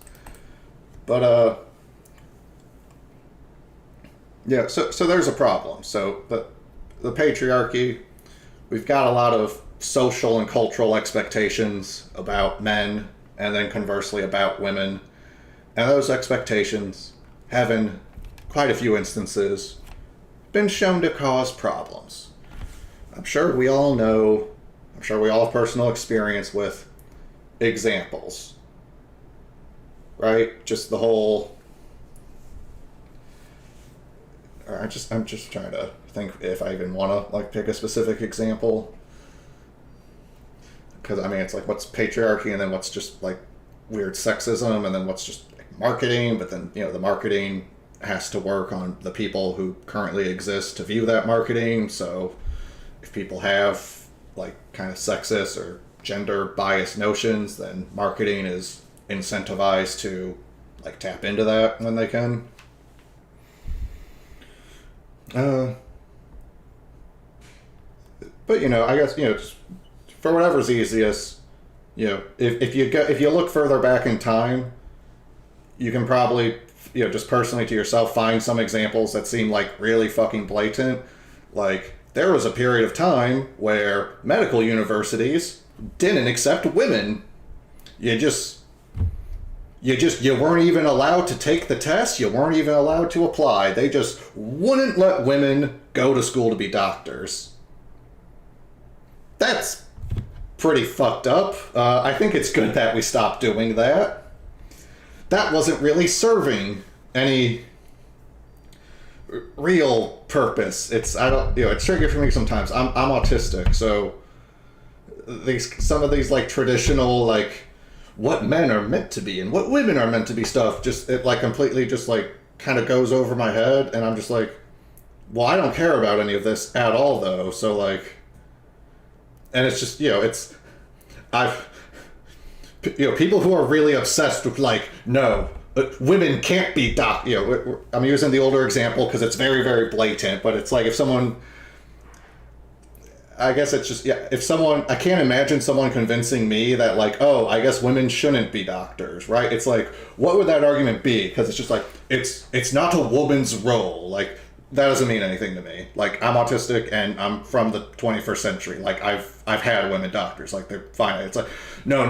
But yeah, so there's a problem. So the patriarchy, we've got a lot of social and cultural expectations about men, and then conversely about women, and those expectations have in quite a few instances been shown to cause problems. I'm sure we all have personal experience with examples, right? Just the whole. I'm just trying to think if I even want to like pick a specific example, because I mean it's like what's patriarchy and then what's just like weird sexism and then what's just like marketing, but then the marketing has to work on the people who currently exist to view that marketing. So if people have like kind of sexist or gender biased notions, then marketing is incentivized to like tap into that when they can. But I guess just for whatever's easiest, if you look further back in time, you can probably just personally to yourself find some examples that seem like really fucking blatant. Like there was a period of time where medical universities didn't accept women. You weren't even allowed to take the test. You weren't even allowed to apply. They just wouldn't let women go to school to be doctors. That's pretty fucked up. I think it's good that we stopped doing that. That wasn't really serving any real purpose. It's tricky for me sometimes. I'm autistic, so some of these like traditional like what men are meant to be and what women are meant to be stuff, just it like completely just like kind of goes over my head, and I'm just like, well, I don't care about any of this at all though. So like, and it's just people who are really obsessed with like, no, women can't be I'm using the older example because it's very, very blatant, but it's like if someone, I guess it's just, I can't imagine someone convincing me that like, oh, I guess women shouldn't be doctors, right? It's like, what would that argument be? Because it's just like, it's not a woman's role. Like, that doesn't mean anything to me. Like, I'm autistic and I'm from the 21st century. Like, I've had women doctors. Like, they're fine. It's like, no,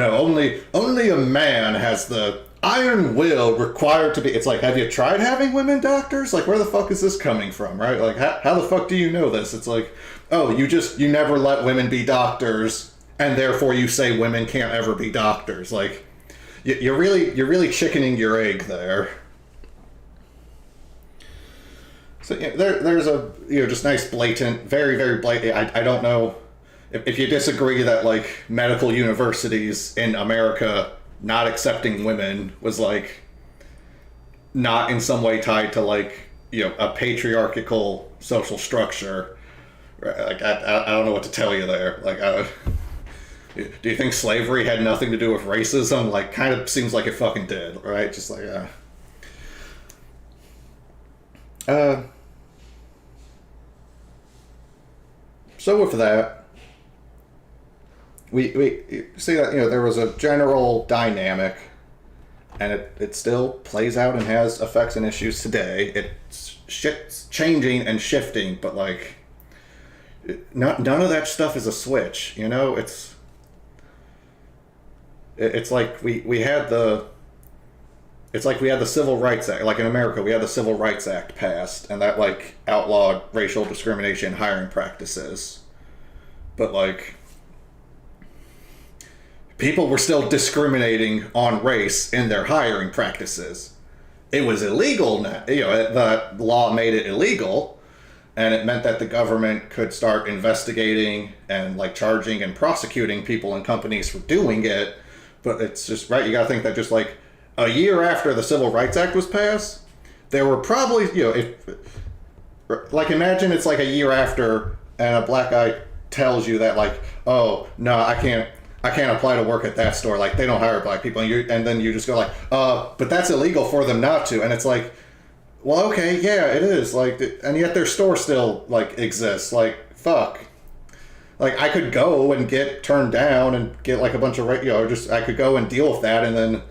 only a man has the iron will required to be. It's like, have you tried having women doctors? Like, where the fuck is this coming from, right? Like, how the fuck do you know this? It's like, oh, you never let women be doctors, and therefore you say women can't ever be doctors. Like, you're really chickening your egg there. So there's a just nice blatant, very, very blatant. I don't know if you disagree that like medical universities in America not accepting women was like not in some way tied to like a patriarchal social structure. Like I don't know what to tell you there. Like do you think slavery had nothing to do with racism? Like kind of seems like it fucking did, right? Just like so with that, we see that there was a general dynamic, and it still plays out and has effects and issues today. Shit's changing and shifting, but like none of that stuff is a switch. It's like we had the. It's like we had the Civil Rights Act. Like in America, we had the Civil Rights Act passed, and that like outlawed racial discrimination in hiring practices. But like, people were still discriminating on race in their hiring practices. It was illegal now. The law made it illegal, and it meant that the government could start investigating and like charging and prosecuting people and companies for doing it. But it's just right. You got to think that just like a year after the Civil Rights Act was passed, there were probably, imagine it's like a year after and a black guy tells you that like, oh, no, I can't apply to work at that store. Like, they don't hire black people. And then you just go like, but that's illegal for them not to. And it's like, well, okay, yeah, it is. Like, and yet their store still, like, exists. Like, fuck. Like, I could go and get turned down and get, like, a bunch of, I could go and deal with that and then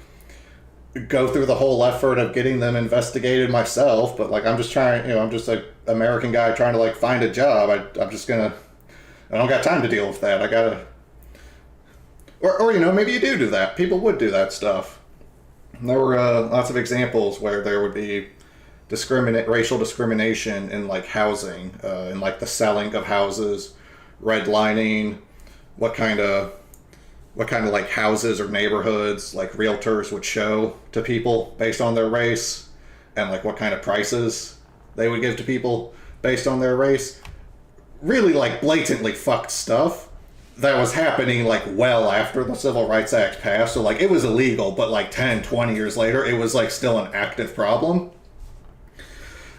go through the whole effort of getting them investigated myself, but like I'm just trying, I'm just an American guy trying to like find a job. I don't got time to deal with that. I gotta, or maybe you do that. People would do that stuff. And there were lots of examples where there would be racial discrimination in like housing, in like the selling of houses, redlining, what kind of like houses or neighborhoods like realtors would show to people based on their race, and like what kind of prices they would give to people based on their race. Really like blatantly fucked stuff that was happening like well after the Civil Rights Act passed. So like it was illegal, but like 10, 20 years later, it was like still an active problem.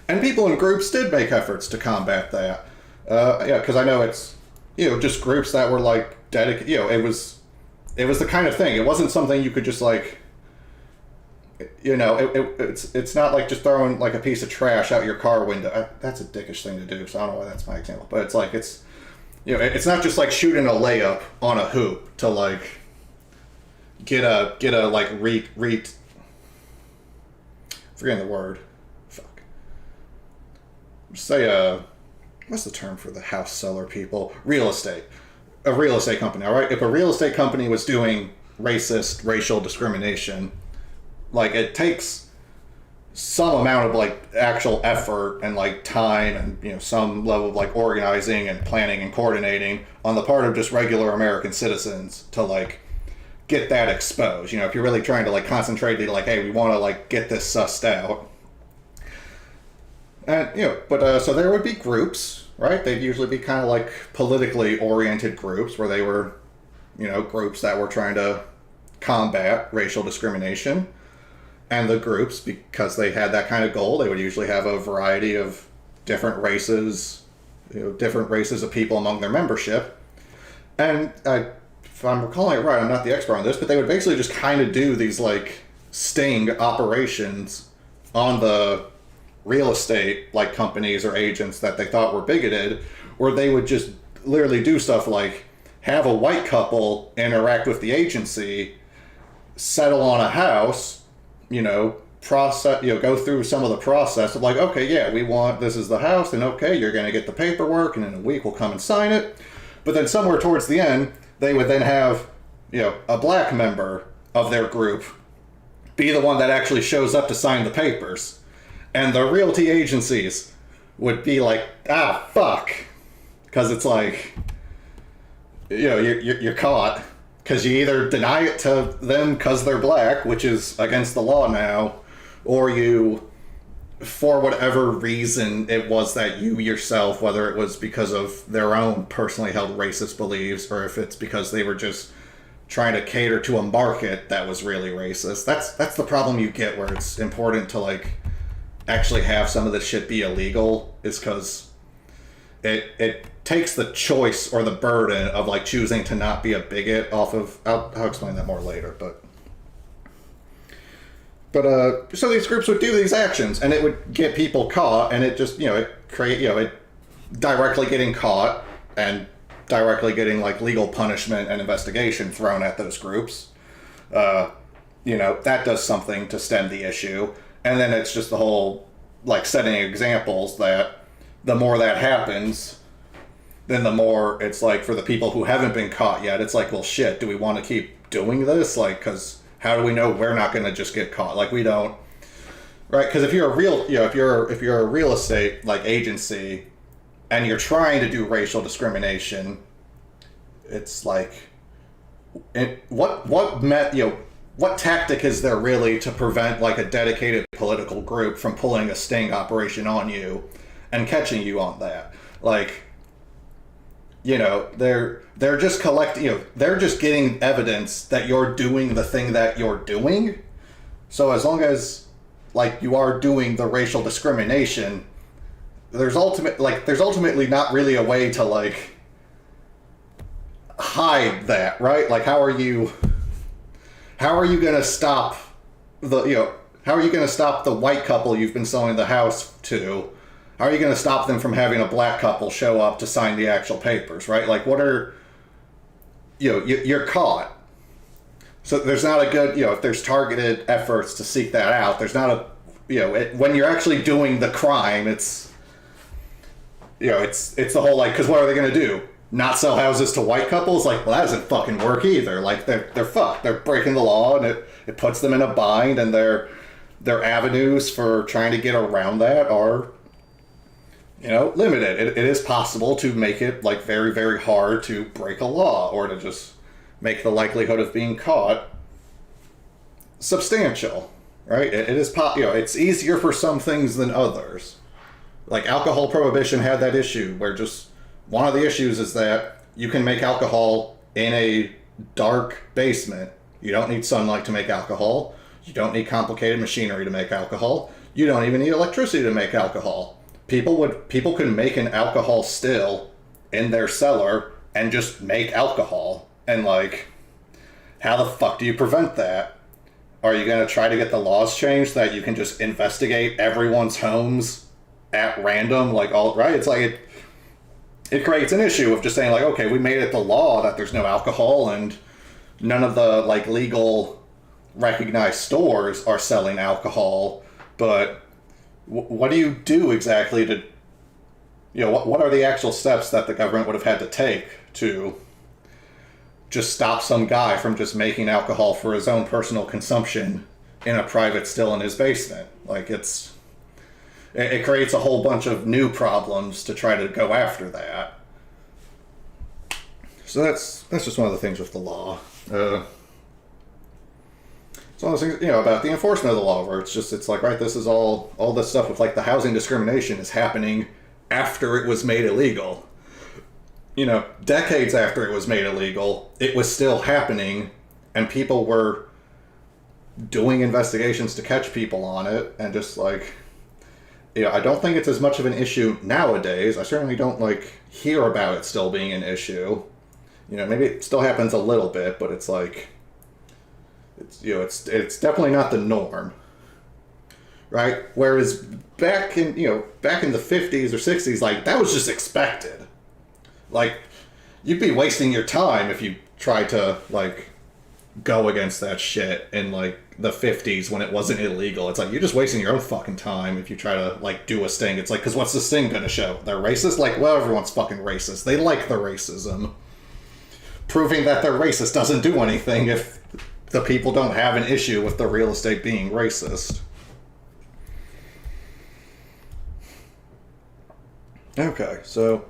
And people in groups did make efforts to combat that. Because I know it's, just groups that were like dedicated, it was the kind of thing. It wasn't something you could just like, it's not like just throwing like a piece of trash out your car window. That's a dickish thing to do, so I don't know why that's my example. But it's like, it's not just like shooting a layup on a hoop to like get a like forgetting the word. Fuck. Say what's the term for the house seller people? Real estate. A real estate company, all right? If a real estate company was doing racial discrimination, like it takes some amount of like actual effort and like time and some level of like organizing and planning and coordinating on the part of just regular American citizens to like get that exposed. If you're really trying to like concentrate, like, hey, we want to like get this sussed out. And so there would be groups. Right? They'd usually be kind of like politically oriented groups where they were, groups that were trying to combat racial discrimination. And the groups, because they had that kind of goal, they would usually have a variety of different races, different races of people among their membership. And if I'm recalling it right, I'm not the expert on this, but they would basically just kind of do these like sting operations on the real estate like companies or agents that they thought were bigoted, where they would just literally do stuff like have a white couple interact with the agency, settle on a house, process, go through some of the process of like, okay, yeah, this is the house, and okay, you're going to get the paperwork, and in a week we'll come and sign it. But then somewhere towards the end, they would then have, a black member of their group be the one that actually shows up to sign the papers. And the realty agencies would be like, fuck. Because it's like, you're caught. Because you either deny it to them because they're black, which is against the law now, or you, for whatever reason it was that you yourself, whether it was because of their own personally held racist beliefs, or if it's because they were just trying to cater to a market that was really racist. That's the problem you get where it's important to like actually have some of this shit be illegal, is because it takes the choice or the burden of like choosing to not be a bigot off of. I'll explain that more later, but so these groups would do these actions, and it would get people caught, and it just it directly getting caught and directly getting like legal punishment and investigation thrown at those groups. That does something to stem the issue. And then it's just the whole, like, setting examples that the more that happens, then the more it's like, for the people who haven't been caught yet, it's like, well, shit, do we want to keep doing this? Like, because how do we know we're not going to just get caught? Like, we don't, right? Because if you're a real, if you're a real estate, like, agency, and you're trying to do racial discrimination, it's like, what tactic is there really to prevent like a dedicated political group from pulling a sting operation on you and catching you on that? Like, they're just they're just getting evidence that you're doing the thing that you're doing. So as long as like you are doing the racial discrimination, there's ultimately not really a way to like hide that, right? Like how are you going to stop how are you going to stop the white couple you've been selling the house to? How are you going to stop them from having a black couple show up to sign the actual papers, right? Like, what are, you're caught. So there's not a good, if there's targeted efforts to seek that out, there's not a, when you're actually doing the crime, it's the whole, like, because what are they going to do? Not sell houses to white couples? Like, well, that doesn't fucking work either. Like, they're fucked. They're breaking the law, and it puts them in a bind, and their avenues for trying to get around that are, limited. It is possible to make it, like, very, very hard to break a law, or to just make the likelihood of being caught substantial, right? It is, it's easier for some things than others. Like, alcohol prohibition had that issue where just one of the issues is that you can make alcohol in a dark basement. You don't need sunlight to make alcohol. You don't need complicated machinery to make alcohol. You don't even need electricity to make alcohol. People can make an alcohol still in their cellar and just make alcohol. And, like, how the fuck do you prevent that? Are you going to try to get the laws changed that you can just investigate everyone's homes at random? Like, all right? It's like it creates an issue of just saying, like, okay, we made it the law that there's no alcohol, and none of the, like, legal recognized stores are selling alcohol, but what do you do exactly to, what are the actual steps that the government would have had to take to just stop some guy from just making alcohol for his own personal consumption in a private still in his basement? Like, it creates a whole bunch of new problems to try to go after that. So that's just one of the things with the law. It's one of those things, about the enforcement of the law, where it's like, right, this is all this stuff with, like, the housing discrimination is happening after it was made illegal. Decades after it was made illegal, it was still happening, and people were doing investigations to catch people on it, and just, like, I don't think it's as much of an issue nowadays. I certainly don't, like, hear about it still being an issue. Maybe it still happens a little bit, but it's like, it's definitely not the norm, right? Whereas back in the 50s or 60s, like, that was just expected. Like, you'd be wasting your time if you tried to, like, go against that shit in, like, the 50s when it wasn't illegal. It's like, you're just wasting your own fucking time if you try to, like, do a sting. It's like, because what's the sting gonna show? They're racist? Like, well, everyone's fucking racist. They like the racism. Proving that they're racist doesn't do anything if the people don't have an issue with the real estate being racist. Okay, so,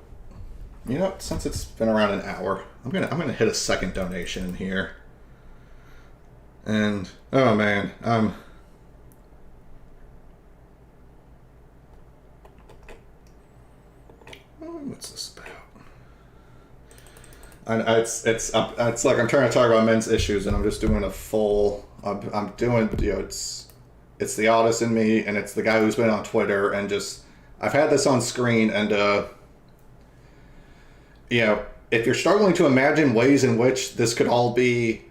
since it's been around an hour, I'm gonna hit a second donation here. And, oh man, what's this about? It's like I'm trying to talk about men's issues, and I'm just doing a full. I'm doing, it's the artist in me, and it's the guy who's been on Twitter, and just I've had this on screen, and if you're struggling to imagine ways in which this could all be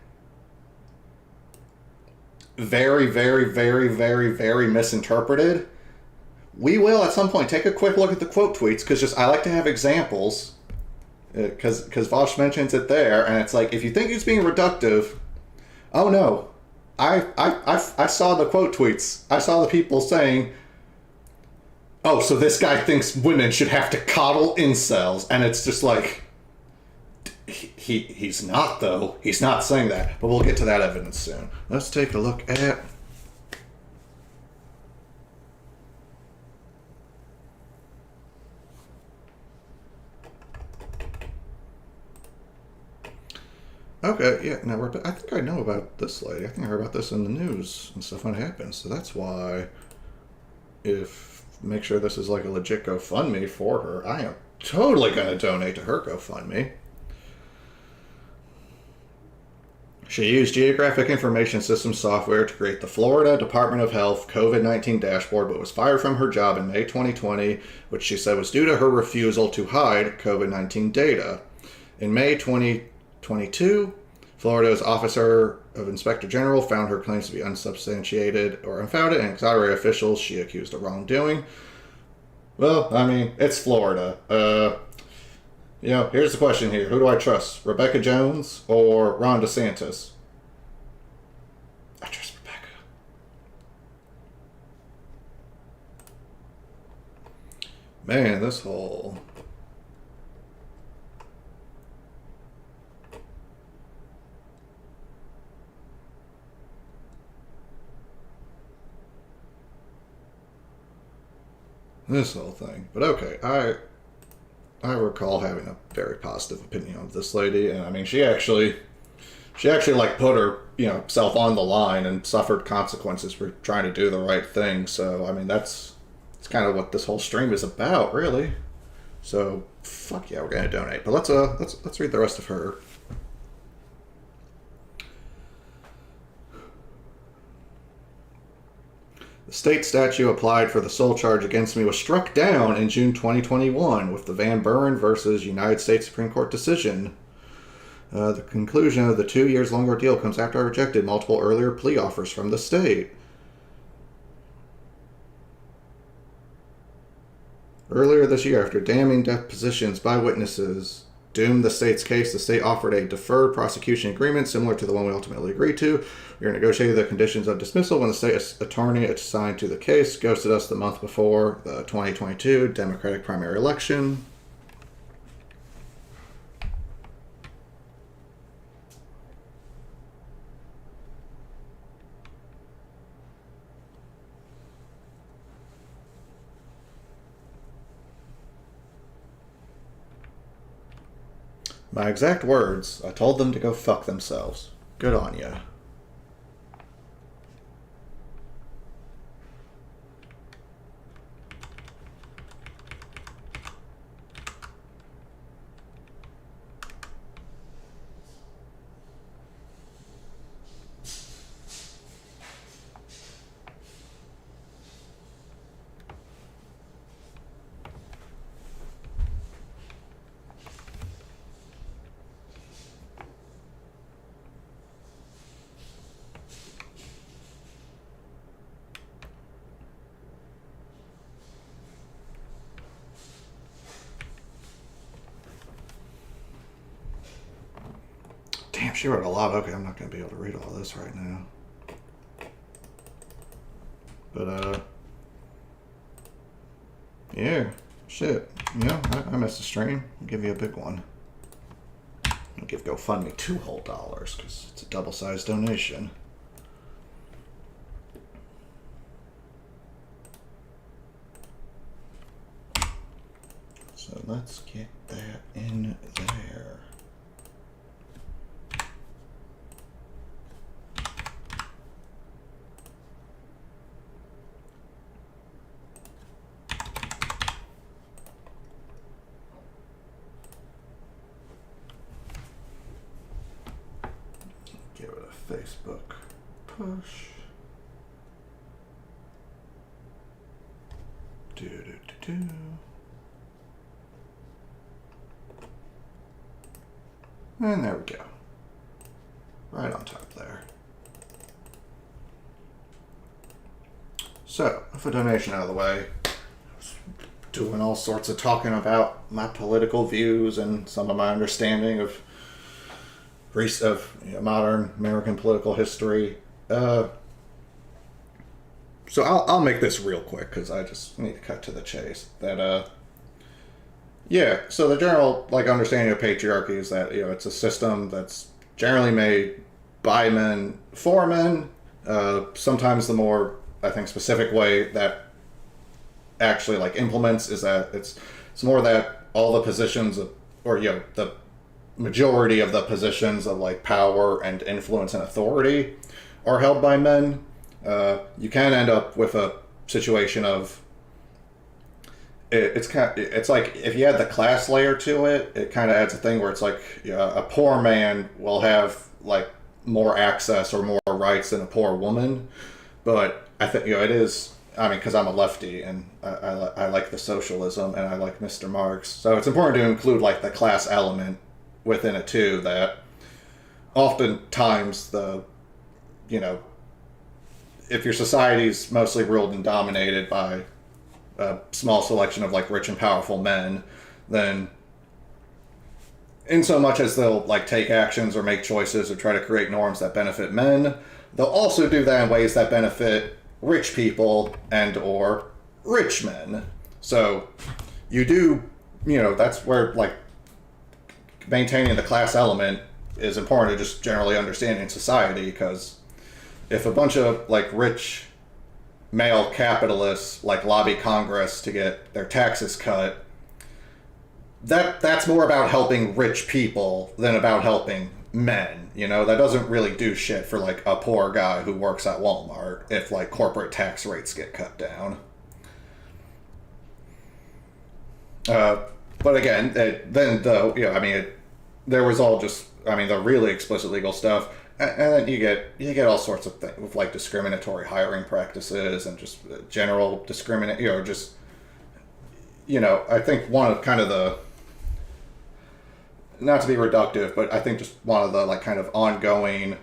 very, very, very, very, very misinterpreted, we will at some point take a quick look at the quote tweets, because I like to have examples. Because Vosh mentions it there, and it's like, if you think he's being reductive, oh no, I saw the quote tweets. I saw the people saying, oh, so this guy thinks women should have to coddle incels, and it's just like, he's not, though. He's not saying that, but we'll get to that evidence soon. Let's take a look at... Okay, yeah, no, I think I know about this lady. I think I heard about this in the news and stuff when it happened. So that's why, make sure this is like a legit GoFundMe for her. I am totally going to donate to her GoFundMe. She used Geographic Information System software to create the Florida Department of Health COVID-19 dashboard, but was fired from her job in May 2020, which she said was due to her refusal to hide COVID-19 data. In May 2022, Florida's Officer of Inspector General found her claims to be unsubstantiated or unfounded, and exonerated officials she accused of wrongdoing. Well, I mean, it's Florida. Here's the question here. Who do I trust? Rebecca Jones or Ron DeSantis? Man, this whole... This whole thing. But okay, I recall having a very positive opinion of this lady, and I mean, she actually like put her, self on the line and suffered consequences for trying to do the right thing. So I mean, it's kind of what this whole stream is about, really. So fuck yeah, we're gonna donate. But let's read the rest of her. The state statute applied for the sole charge against me was struck down in June 2021 with the Van Buren versus United States Supreme Court decision. The conclusion of the 2 years long ordeal comes after I rejected multiple earlier plea offers from the state. Earlier this year, after damning depositions by witnesses doomed the state's case, the state offered a deferred prosecution agreement similar to the one we ultimately agreed to. We negotiated the conditions of dismissal when the state attorney assigned to the case ghosted us the month before the 2022 Democratic primary election. My exact words, I told them to go fuck themselves. Good on ya. Damn, she wrote a lot. Okay, I'm not going to be able to read all this right now. But, yeah, shit. I missed the stream. I'll give you a big one. I'll give GoFundMe $2 whole because it's a double-sized donation. So let's get that in there. Give it a Facebook push. Do. And there we go. Right on top there. So, with a donation out of the way, doing all sorts of talking about my political views and some of my understanding of modern American political history. So I'll make this real quick because I just need to cut to the chase. So the general understanding of patriarchy is that it's a system that's generally made by men for men. Sometimes the more specific way that actually implements is that it's more that all the positions the majority of the positions of power and influence and authority are held by men. You can end up with a situation of it's like if you add the class layer to it, it kind of adds a thing where it's a poor man will have more access or more rights than a poor woman. But I think it is. I mean, because I'm a lefty and I like the socialism and I like Mr. Marx, so it's important to include the class element within it too. That oftentimes if your society's mostly ruled and dominated by a small selection of rich and powerful men, then in so much as they'll take actions or make choices or try to create norms that benefit men, they'll also do that in ways that benefit rich people and or rich men. So you do, that's where like maintaining the class element is important to just generally understanding society, because if a bunch of like rich male capitalists like lobby Congress to get their taxes cut, that's more about helping rich people than about helping men. That doesn't really do shit for like a poor guy who works at Walmart if like corporate tax rates get cut down. But again, there was all just, the really explicit legal stuff, and then you get all sorts of things with like discriminatory hiring practices and just general I think one of kind of the, not to be reductive, but I think just one of the like kind of ongoing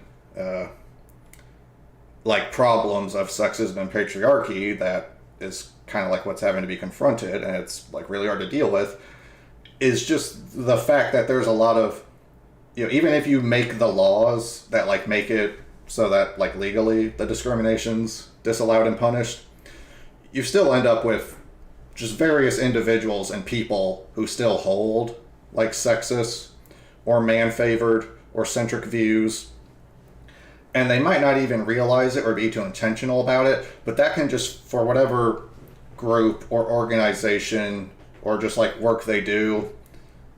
like problems of sexism and patriarchy that is kind of like what's having to be confronted, and it's like really hard to deal with, is just the fact that there's a lot of, even if you make the laws that like make it so that like legally the discrimination's disallowed and punished, you still end up with just various individuals and people who still hold like sexist or man-favored or centric views, and they might not even realize it or be too intentional about it, but that can just, for whatever group or organization or just like work they do,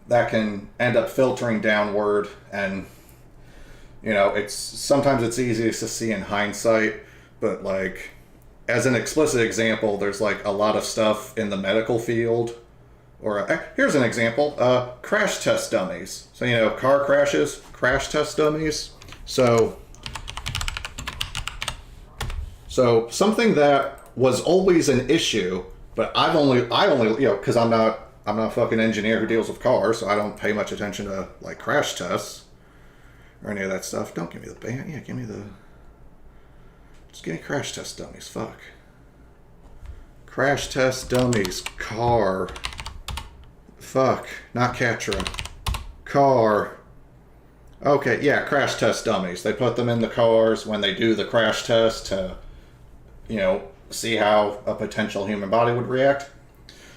that can end up filtering downward. And sometimes it's easiest to see in hindsight, but like as an explicit example, there's like a lot of stuff in the medical field, or here's an example, crash test dummies. So car crashes, crash test dummies. So something that was always an issue, but I only because I'm not a fucking engineer who deals with cars, so I don't pay much attention to like crash tests or any of that stuff. Don't give me the band. Yeah, just give me crash test dummies. Fuck. Crash test dummies. Car. Fuck. Not Catra. Car. Okay, yeah, crash test dummies. They put them in the cars when they do the crash test to, see how a potential human body would react.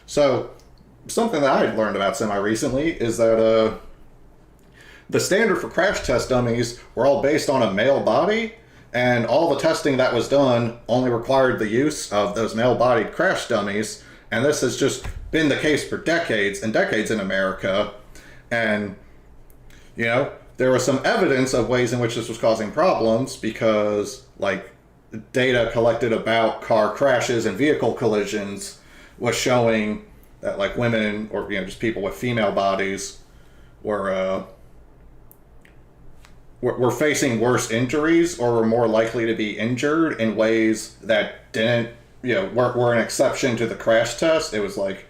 So, something that I learned about semi-recently is that the standard for crash test dummies were all based on a male body, and all the testing that was done only required the use of those male-bodied crash dummies, and this has just been the case for decades and decades in America. And, there was some evidence of ways in which this was causing problems, because, like, data collected about car crashes and vehicle collisions was showing that like women or just people with female bodies were facing worse injuries, or were more likely to be injured in ways that didn't were an exception to the crash test. It was like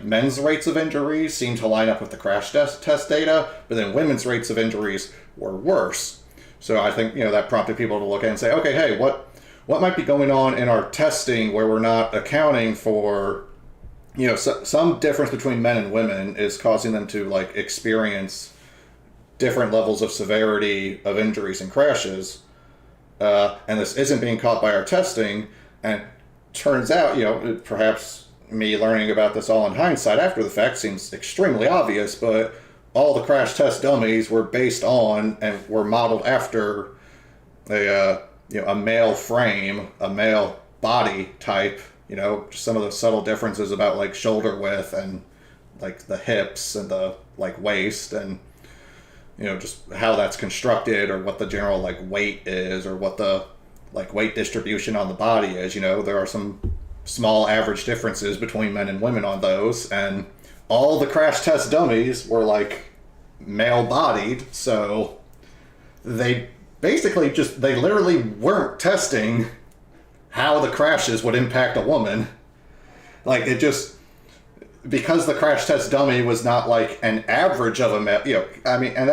men's rates of injuries seemed to line up with the crash test data, but then women's rates of injuries were worse. So I think that prompted people to look at and say, okay, hey, what might be going on in our testing where we're not accounting for some difference between men and women is causing them to like experience different levels of severity of injuries and crashes, and this isn't being caught by our testing. And turns out, perhaps me learning about this all in hindsight after the fact seems extremely obvious, but all the crash test dummies were based on and were modeled after a male frame, a male body type. Just some of the subtle differences about like shoulder width and like the hips and the like waist, and just how that's constructed, or what the general like weight is, or what the like weight distribution on the body is. There are some small average differences between men and women on those, and all the crash test dummies were like male bodied, so they literally weren't testing how the crashes would impact a woman. Like, it just, because the crash test dummy was not like an average of a male, and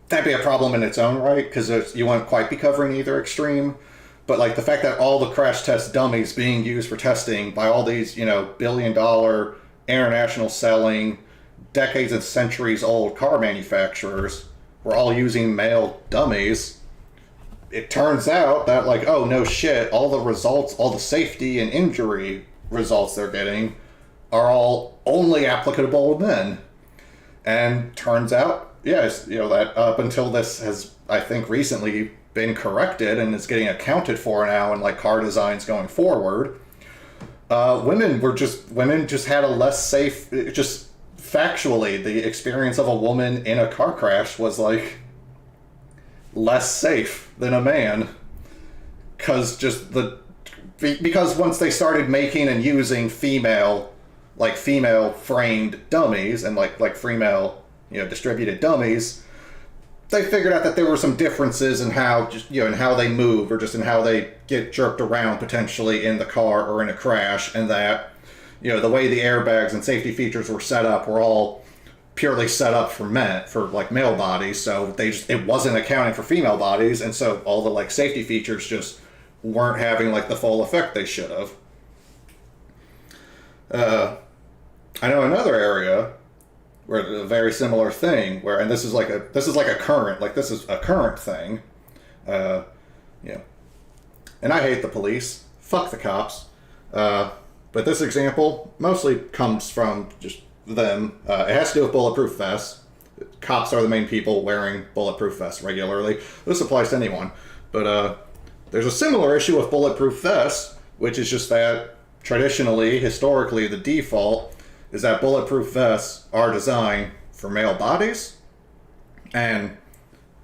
that'd be a problem in its own right, because you wouldn't quite be covering either extreme. But like the fact that all the crash test dummies being used for testing by all these, billion-dollar international selling, decades and centuries old car manufacturers were all using male dummies, it turns out that like, oh no shit, all the results, all the safety and injury results they're getting are all only applicable to men. And turns out, yes, that up until this has, I think, recently been corrected and is getting accounted for now in like car designs going forward. Women just had a less safe, just factually, the experience of a woman in a car crash was like less safe than a man. Because once they started making and using female framed dummies and like female, distributed dummies, they figured out that there were some differences in how in how they move, or just in how they get jerked around potentially in the car or in a crash, and that the way the airbags and safety features were set up were all purely set up for male bodies, so it wasn't accounting for female bodies, and so all the like safety features just weren't having like the full effect they should have. I know another area where a very similar thing, and this is a current thing, and I hate the police, fuck the cops, but this example mostly comes from just them. It has to do with bulletproof vests. Cops are the main people wearing bulletproof vests regularly. This applies to anyone, but there's a similar issue with bulletproof vests, which is just that historically, the default is that bulletproof vests are designed for male bodies, and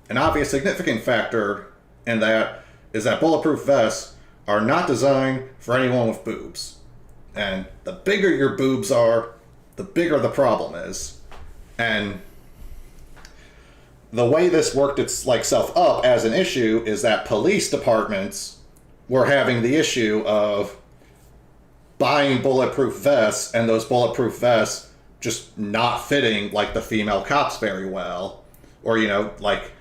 an obvious significant factor in that is that bulletproof vests are not designed for anyone with boobs. And the bigger your boobs are, the bigger the problem is. And the way this worked itself up as an issue is that police departments were having the issue of buying bulletproof vests, and those bulletproof vests just not fitting like the female cops very well, or like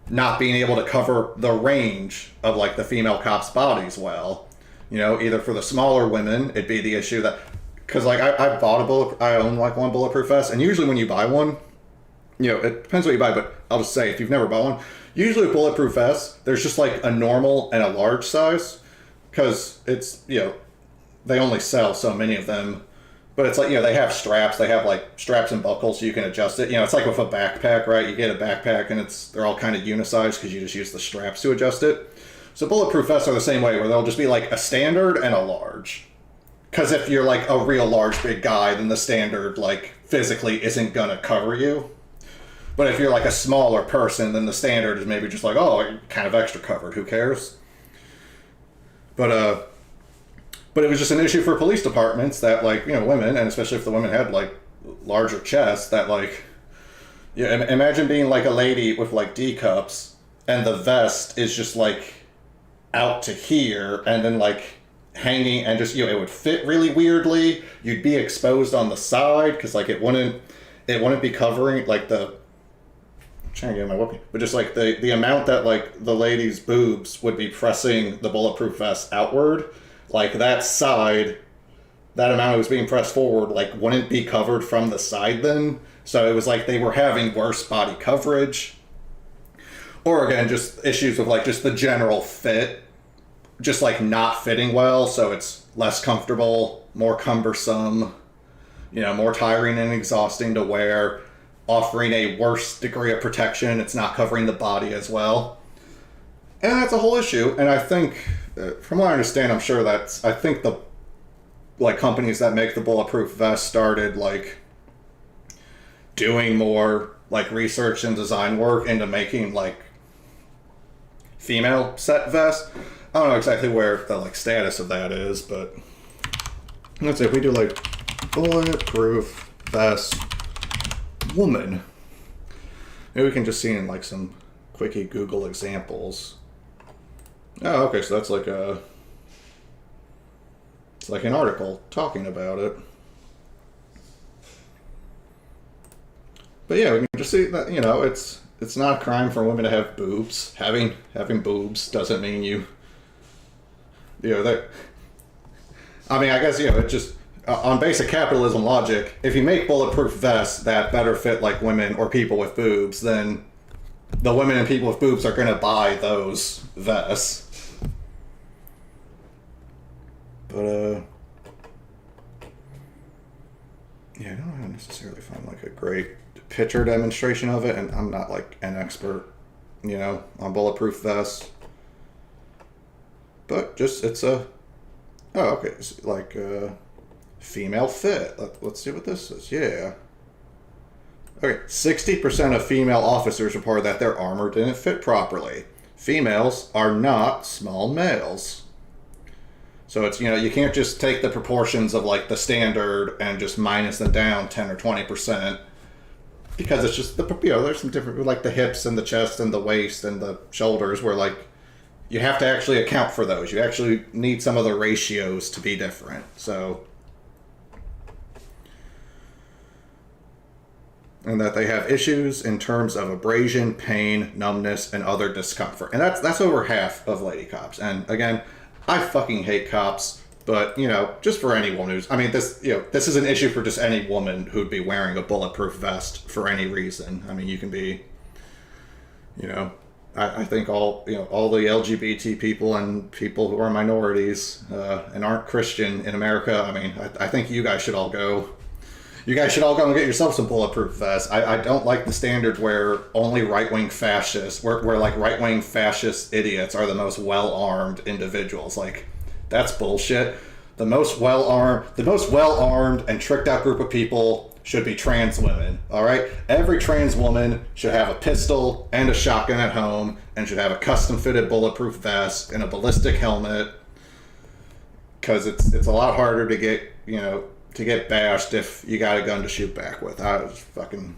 not being able to cover the range of like the female cops' bodies well. Either for the smaller women, it'd be the issue that, because like I own like one bulletproof vest, and usually when you buy one, it depends what you buy, but I'll just say, if you've never bought one, usually with bulletproof vests, there's just like a normal and a large size, because it's they only sell so many of them, but it's like, they have straps, they have like straps and buckles so you can adjust it. It's like with a backpack, right? You get a backpack and they're all kind of unisized because you just use the straps to adjust it. So bulletproof vests are the same way, where they'll just be like a standard and a large. Because if you're like a real large, big guy, then the standard like physically isn't gonna cover you. But if you're like a smaller person, then the standard is maybe just like, oh, kind of extra covered, who cares? But it was just an issue for police departments that, like, women, and especially if the women had, like, larger chests, that, like, imagine being, like, a lady with, like, D cups, and the vest is just, like, out to here, and then, like, hanging, and just, it would fit really weirdly. You'd be exposed on the side, because, like, it wouldn't be covering, like, I'm trying to get my whoopee, but just, like, the amount that, like, the lady's boobs would be pressing the bulletproof vest outward, like, that side, that amount that was being pressed forward, like, wouldn't be covered from the side then. So it was like they were having worse body coverage. Or, again, just issues with, like, just the general fit, just, like, not fitting well, so it's less comfortable, more cumbersome, more tiring and exhausting to wear, offering a worse degree of protection. It's not covering the body as well. And that's a whole issue, and I think, from what I understand, I think the, like, companies that make the bulletproof vest started, like, doing more, like, research and design work into making, like, female set vests. I don't know exactly where the, like, status of that is, but let's say if we do, like, bulletproof vest woman, maybe we can just see in, like, some quickie Google examples. Oh, okay, so that's like it's like an article talking about it. But yeah, we can just see that, it's not a crime for women to have boobs. Having boobs doesn't mean that, I mean, I guess, it just, on basic capitalism logic, if you make bulletproof vests that better fit like women or people with boobs, then the women and people with boobs are going to buy those vests. But, Yeah, I don't necessarily find like a great picture demonstration of it, and I'm not like an expert, on bulletproof vests. But just it's a okay, it's like female fit. Let's see what this is. Yeah. Okay, 60% of female officers report that their armor didn't fit properly. Females are not small males. So it's, you can't just take the proportions of like the standard and just minus them down 10 or 20%, because it's just there's some different, like the hips and the chest and the waist and the shoulders, where like you have to actually account for those. You actually need some of the ratios to be different. So, and that they have issues in terms of abrasion, pain, numbness, and other discomfort. And that's over half of lady cops. And again, I fucking hate cops, but, just for any woman this is an issue for just any woman who'd be wearing a bulletproof vest for any reason. I mean, you can be, I think all the LGBT people and people who are minorities and aren't Christian in America, I think you guys should all go. You guys should all go and get yourself some bulletproof vests. I don't like the standard where only right-wing fascists, where like right-wing fascist idiots are the most well-armed individuals. Like, that's bullshit. The most well-armed and tricked-out group of people should be trans women, all right? Every trans woman should have a pistol and a shotgun at home and should have a custom-fitted bulletproof vest and a ballistic helmet, because it's a lot harder to get bashed if you got a gun to shoot back with. I was fucking...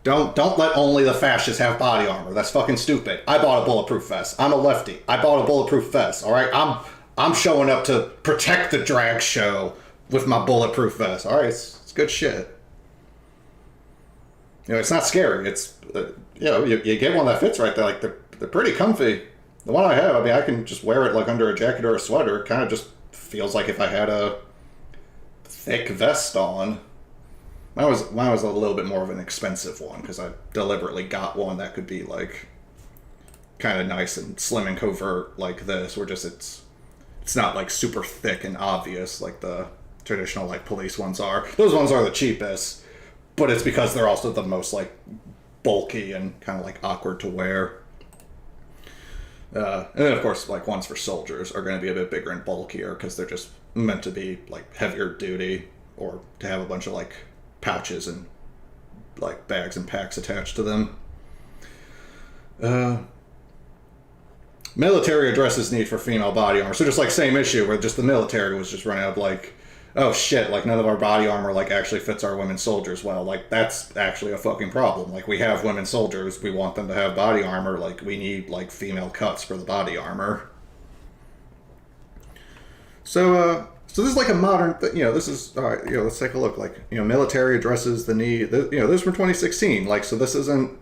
Don't let only the fascists have body armor. That's fucking stupid. I bought a bulletproof vest. I'm a lefty. I bought a bulletproof vest, all right? I'm showing up to protect the drag show with my bulletproof vest, all right? It's good shit. It's not scary. It's, you get one that fits right there. Like, they're pretty comfy. The one I have, I can just wear it like under a jacket or a sweater. It kind of just feels like if I had a thick vest on. Mine was a little bit more of an expensive one, because I deliberately got one that could be like kind of nice and slim and covert like this, where just it's not like super thick and obvious like the traditional like police ones are. Those ones are the cheapest, but it's because they're also the most like bulky and kind of like awkward to wear. And then of course like ones for soldiers are going to be a bit bigger and bulkier, because they're just meant to be like heavier duty, or to have a bunch of like pouches and like bags and packs attached to them. Military addresses need for female body armor. So just like same issue where just the military was just running out of like, oh shit, like none of our body armor like actually fits our women soldiers well. Like that's actually a fucking problem. Like we have women soldiers, we want them to have body armor, like we need like female cuts for the body armor. So this is like a modern, this is, all right, let's take a look. Like, military addresses the need, this is from 2016. Like, so this isn't,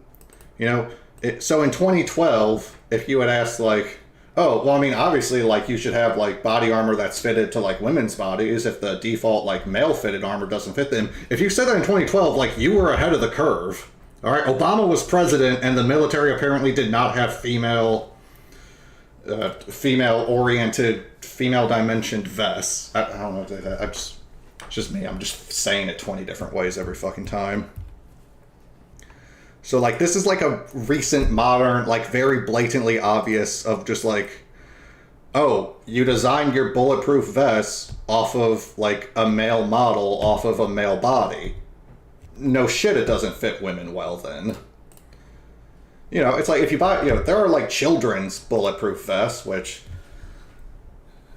so in 2012, if you had asked like, oh, well, obviously, like, you should have, like, body armor that's fitted to, like, women's bodies if the default, like, male-fitted armor doesn't fit them. If you said that in 2012, like, you were ahead of the curve. All right? Obama was president, and the military apparently did not have female-oriented, female-dimensioned vests. I don't know if they have. It's just me. I'm just saying it 20 different ways every fucking time. So, like, this is, like, a recent, modern, like, very blatantly obvious of just, like, oh, you designed your bulletproof vest off of, like, a male model off of a male body. No shit, it doesn't fit women well, then. It's like, if you buy, there are, like, children's bulletproof vests, which,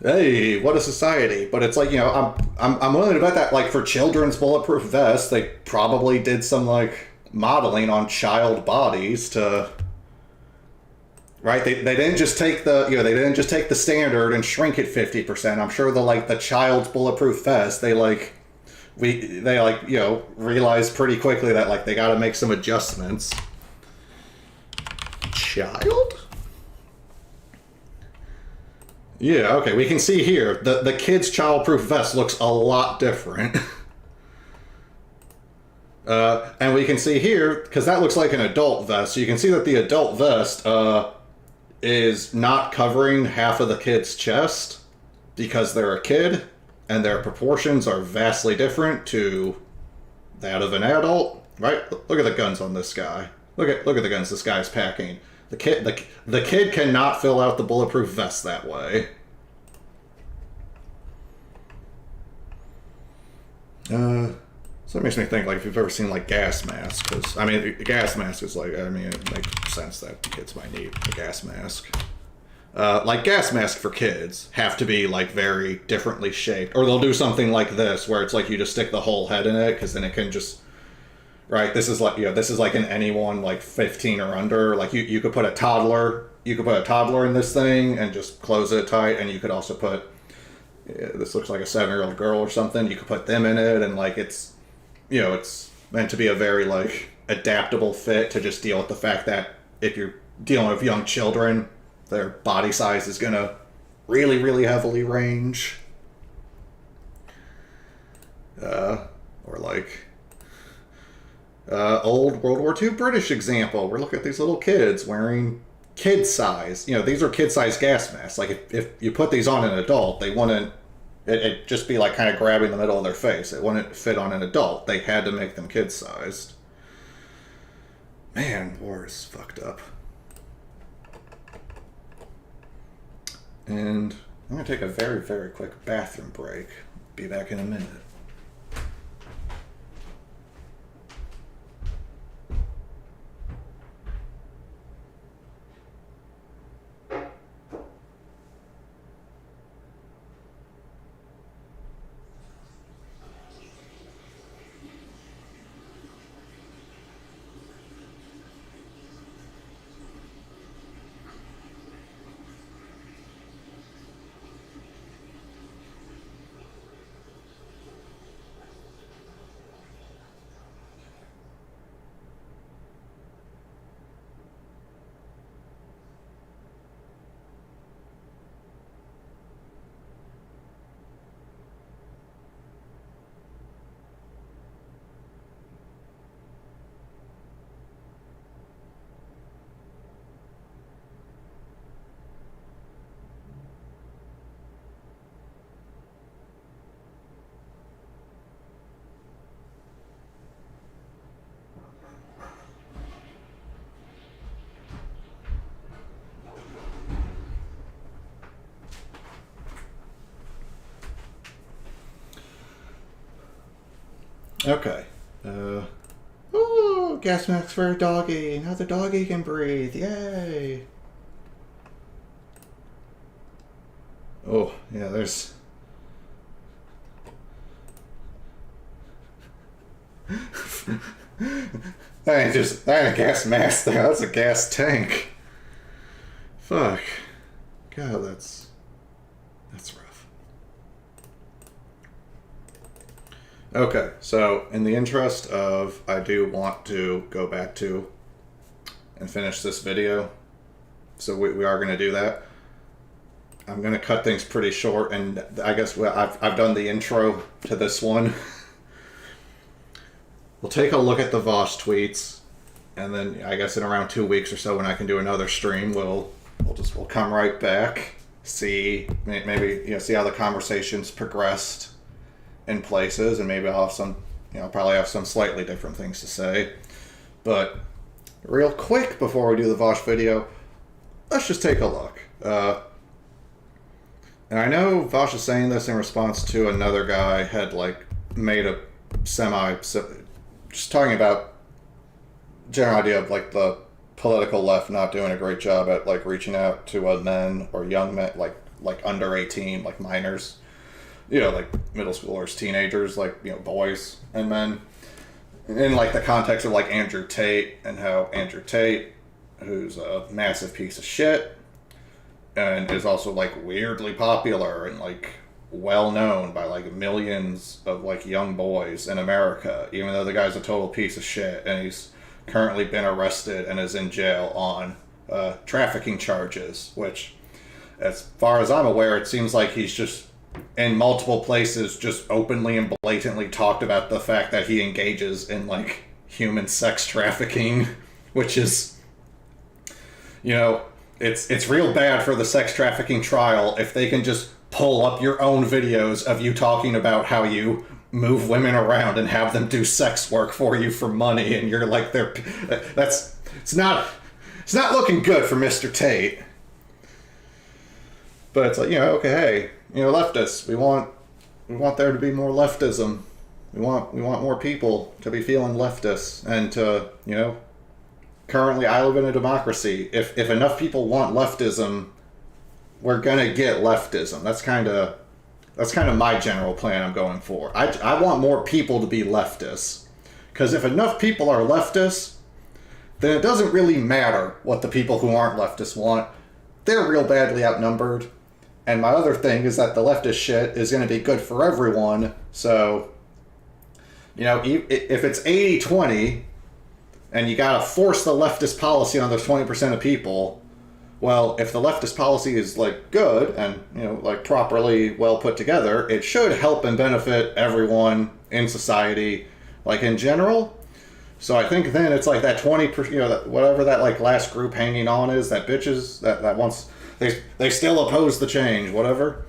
hey, what a society. But it's like, I'm willing to bet that, like, for children's bulletproof vests, they probably did some, like, modeling on child bodies to, right? They didn't just take the standard and shrink it 50%. I'm sure the child's bulletproof vest, they realized pretty quickly that, like, they got to make some adjustments. Child? Yeah, okay, we can see here the kid's childproof vest looks a lot different. And we can see here, because that looks like an adult vest, so you can see that the adult vest is not covering half of the kid's chest because they're a kid. and their proportions are vastly different to that of an adult, right? Look at the guns on this guy. Look at the guns this guy's packing. The kid cannot fill out the bulletproof vest that way. So it makes me think, like, if you've ever seen, like, gas masks, because, I mean, the gas mask is, like, I mean, it makes sense that kids might need a gas mask. Like, gas masks for kids have to be, like, very differently shaped. Or they'll do something like this, where it's like you just stick the whole head in it, because then it can just... Right, this is like, this is like in anyone, like, 15 or under. Like, you could put a toddler... You could put a toddler in this thing and just close it tight, and you could also put... this looks like a 7-year-old girl or something. You could put them in it, and, like, it's... it's meant to be a very, like, adaptable fit to just deal with the fact that if you're dealing with young children, their body size is gonna really, really heavily range. Or like, old World War II British example. We're looking at these little kids wearing kid size. These are kid size gas masks. Like, if you put these on an adult, they wouldn't... It'd just be like kind of grabbing the middle of their face. It wouldn't fit on an adult. They had to make them kid-sized. Man, war is fucked up. And I'm going to take a very, very quick bathroom break. Be back in a minute. Okay. Ooh, gas mask for a doggy. Now the doggy can breathe. Yay. Oh, yeah, there's... that ain't a gas mask there. That's a gas tank. Fuck. God, that's rough. Okay, so in the interest of, I do want to go back to and finish this video, so we are going to do that. I'm going to cut things pretty short, and I guess I've done the intro to this one. We'll take a look at the Vosh tweets, and then I guess in around 2 weeks or so when I can do another stream, we'll come right back, see maybe see how the conversation's progressed in places, and maybe I'll have some, probably have some slightly different things to say. But real quick before we do the Vosh video, let's just take a look. And I know Vosh is saying this in response to another guy had made a just talking about general idea of the political left not doing a great job at reaching out to men or young men like under 18, minors, like middle schoolers, teenagers, boys and men, in the context of Andrew Tate, and how Andrew Tate, who's a massive piece of shit and is also weirdly popular and well known by millions of young boys in America, even though the guy's a total piece of shit and he's currently been arrested and is in jail on trafficking charges, which, as far as I'm aware, it seems like he's just in multiple places just openly and blatantly talked about the fact that he engages in human sex trafficking, which is, it's real bad for the sex trafficking trial if they can just pull up your own videos of you talking about how you move women around and have them do sex work for you for money, and you're like, it's not looking good for Mr. Tate. But it's like, okay, hey, leftists, we want there to be more leftism. We want more people to be feeling leftists, and to, currently I live in a democracy. If enough people want leftism, we're gonna get leftism. That's kind of my general plan I'm going for. I want more people to be leftists, because if enough people are leftists, then it doesn't really matter what the people who aren't leftists want. They're real badly outnumbered. And my other thing is that the leftist shit is going to be good for everyone. So, if it's 80-20 and you got to force the leftist policy on those 20% of people, well, if the leftist policy is good and, properly well put together, it should help and benefit everyone in society, in general. So I think then it's that 20%, whatever that last group hanging on is, that bitches that wants, they still oppose the change, whatever.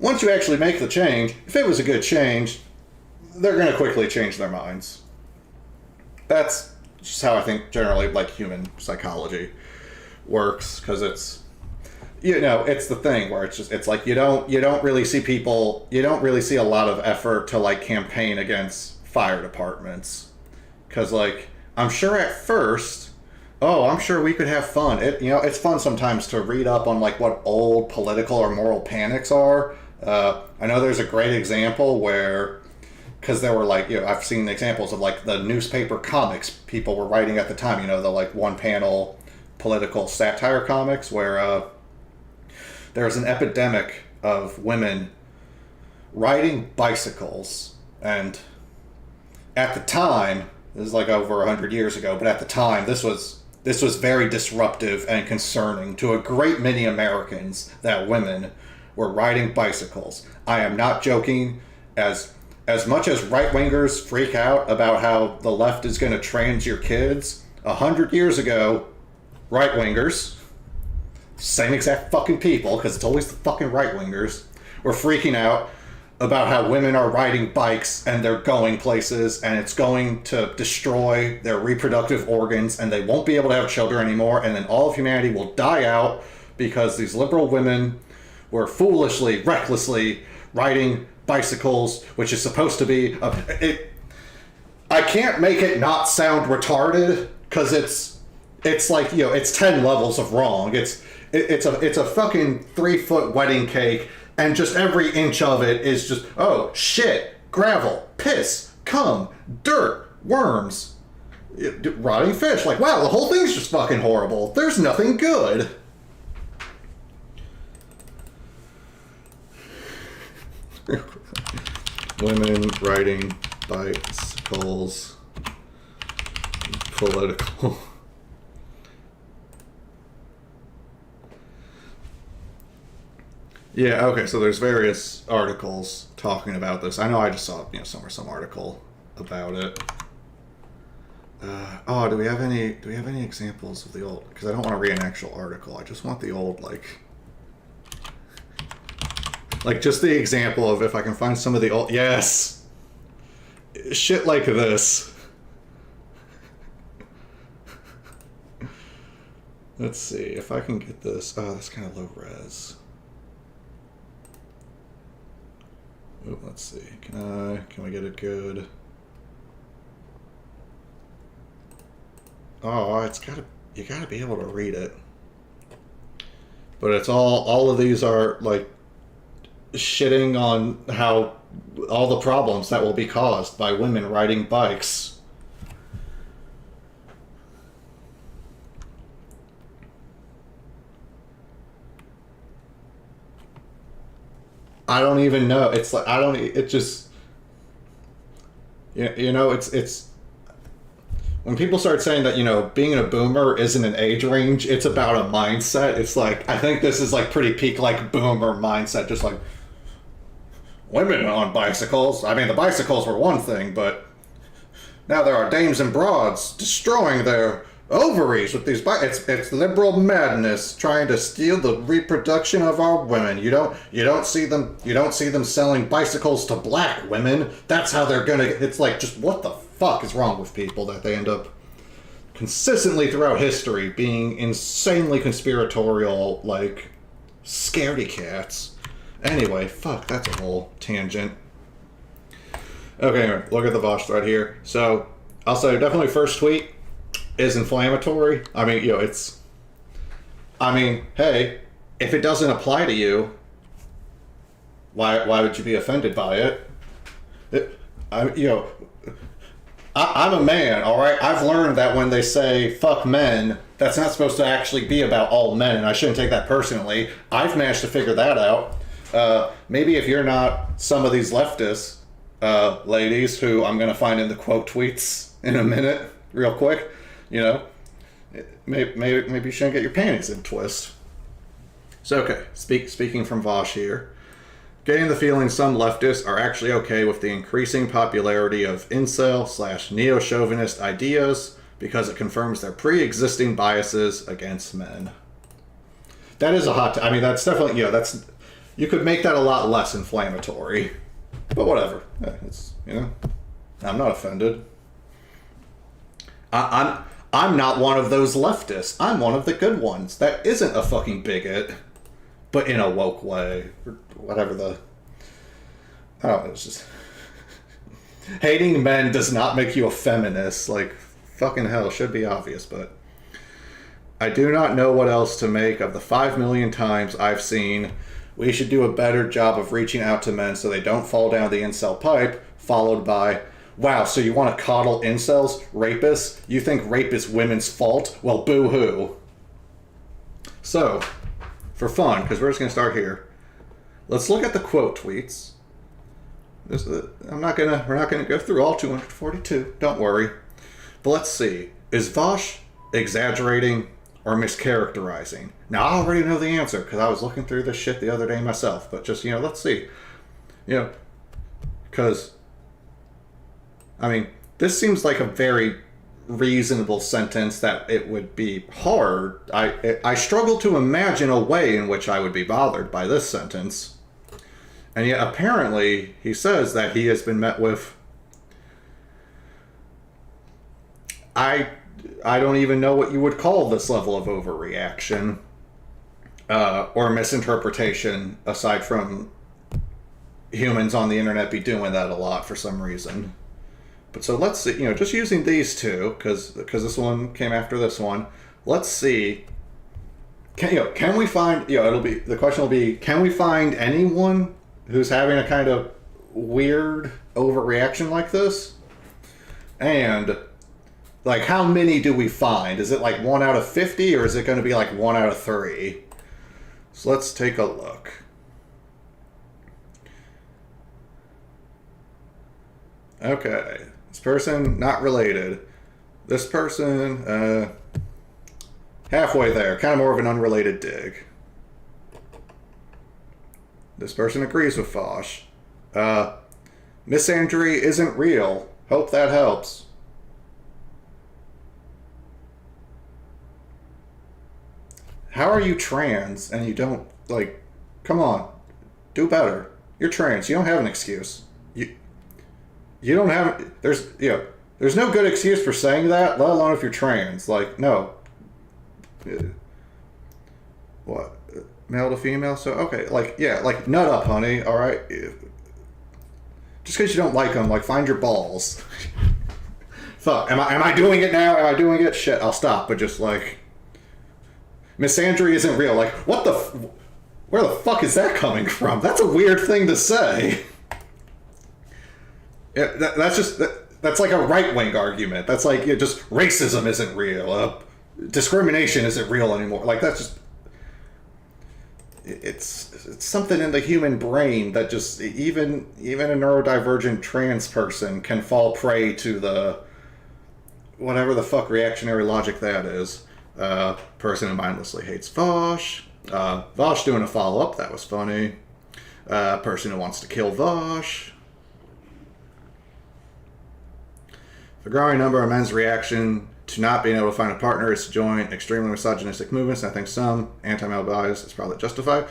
Once you actually make the change, if it was a good change, they're going to quickly change their minds. That's just how I think generally human psychology works, because it's the thing where it's you don't really see people, you don't really see a lot of effort to campaign against fire departments, because I'm sure at first, I'm sure we could have fun. It's fun sometimes to read up on what old political or moral panics are. I know there's a great example where, because there were I've seen examples of the newspaper comics people were writing at the time, the one panel political satire comics, where there was an epidemic of women riding bicycles. And at the time, this is over 100 years ago, but at the time this was very disruptive and concerning to a great many Americans, that women were riding bicycles. I am not joking. As much as right-wingers freak out about how the left is going to trans your kids, 100 years ago, right-wingers, same exact fucking people, because it's always the fucking right-wingers, were freaking out about how women are riding bikes and they're going places, and it's going to destroy their reproductive organs, and they won't be able to have children anymore, and then all of humanity will die out because these liberal women were foolishly, recklessly riding bicycles, which is supposed to be I can't make it not sound retarded, because it's it's 10 levels of wrong. It's a fucking 3-foot wedding cake, and just every inch of it is just, oh, shit, gravel, piss, cum, dirt, worms, rotting fish. Wow, the whole thing's just fucking horrible. There's nothing good. Women riding bicycles, political. Yeah, okay, so there's various articles talking about this. I know I just saw, some article about it. Do we have any examples of the old? Because I don't want to read an actual article. I just want the old, just the example of, if I can find some of the old, yes! Shit like this. Let's see, if I can get this. Oh, that's kind of low res. Ooh, let's see. Can we get it good? Oh, you gotta be able to read it. But it's all of these are shitting on how all the problems that will be caused by women riding bikes. I don't even know. It's it's when people start saying that, being a boomer isn't an age range, it's about a mindset. It's I think this is pretty peak boomer mindset, just women on bicycles. I mean, the bicycles were one thing, but now there are dames and broads destroying their ovaries with these. It's liberal madness trying to steal the reproduction of our women. You don't see them selling bicycles to black women. That's how they're gonna. It's like, just what the fuck is wrong with people that they end up consistently throughout history being insanely conspiratorial, like scaredy cats. Anyway, fuck, that's a whole tangent. Okay, anyway, look at the Vosh thread here. So I'll say definitely first tweet is inflammatory. I mean, hey, if it doesn't apply to you, why would you be offended by it? I'm a man, all right? I've learned that when they say fuck men, that's not supposed to actually be about all men, and I shouldn't take that personally. I've managed to figure that out. Maybe if you're not some of these leftist ladies who I'm going to find in the quote tweets in a minute, real quick, maybe you shouldn't get your panties in a twist. So, okay, speaking from Vosh here. Getting the feeling some leftists are actually okay with the increasing popularity of incel/neo-chauvinist ideas because it confirms their pre-existing biases against men. That is a hot... I mean, that's definitely... that's... You could make that a lot less inflammatory. But whatever. It's, I'm not offended. I'm not one of those leftists. I'm one of the good ones. That isn't a fucking bigot. But in a woke way, or whatever I don't know, it's just... Hating men does not make you a feminist. Like, fucking hell, should be obvious, but... I do not know what else to make of the 5 million times I've seen, we should do a better job of reaching out to men so they don't fall down the incel pipe, followed by, wow, so you want to coddle incels, rapists? You think rape is women's fault? Well, boo-hoo. So... for fun, because we're just going to start here. Let's look at the quote tweets. We're not going to go through all 242. Don't worry. But let's see. Is Vosh exaggerating or mischaracterizing? Now, I already know the answer because I was looking through this shit the other day myself. But just, let's see. Because, this seems like a very reasonable sentence that it would be hard. I struggle to imagine a way in which I would be bothered by this sentence. And yet apparently he says that he has been met with... I don't even know what you would call this level of overreaction or misinterpretation, aside from humans on the internet be doing that a lot for some reason. But so let's see, just using these two, because this one came after this one. Let's see. Can we find? The question will be, can we find anyone who's having a kind of weird overreaction like this? And like, how many do we find? Is it like 1 out of 50, or is it going to be like 1 out of 3? So let's take a look. Okay. This person, not related. This person, halfway there. Kind of more of an unrelated dig. This person agrees with Fosh. Misandry isn't real. Hope that helps. How are you trans and you don't, come on. Do better. You're trans. You don't have an excuse. You don't have... There's no good excuse for saying that, let alone if you're trans. No. What? Male to female? So, okay. Nut up, honey, alright? Just because you don't like them, find your balls. Fuck. Am I doing it now? Am I doing it? Shit, I'll stop. But just, misandry isn't real. What the... Where the fuck is that coming from? That's a weird thing to say. Yeah, that's like a right-wing argument. That's just racism isn't real. Discrimination isn't real anymore. That's just... It's something in the human brain that just... Even a neurodivergent trans person can fall prey to the... whatever the fuck reactionary logic that is. Person who mindlessly hates Vosh. Vosh doing a follow-up. That was funny. Person who wants to kill Vosh. The growing number of men's reaction to not being able to find a partner is to join extremely misogynistic movements. And I think some anti-male bias is probably justified.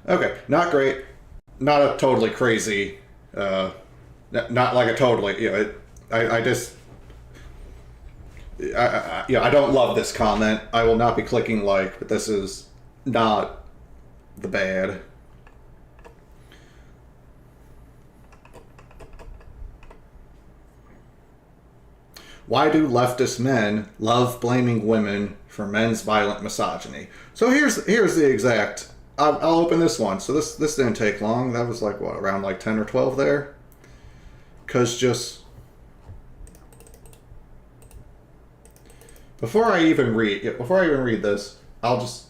Okay, not great. Not a totally crazy, not like a totally, you know, I don't love this comment. I will not be clicking like, but this is not the bad. Why do leftist men love blaming women for men's violent misogyny? So here's the exact. I'll open this one. So this didn't take long. That was like what, around like 10 or 12 there. Cause just before I even read this, I'll just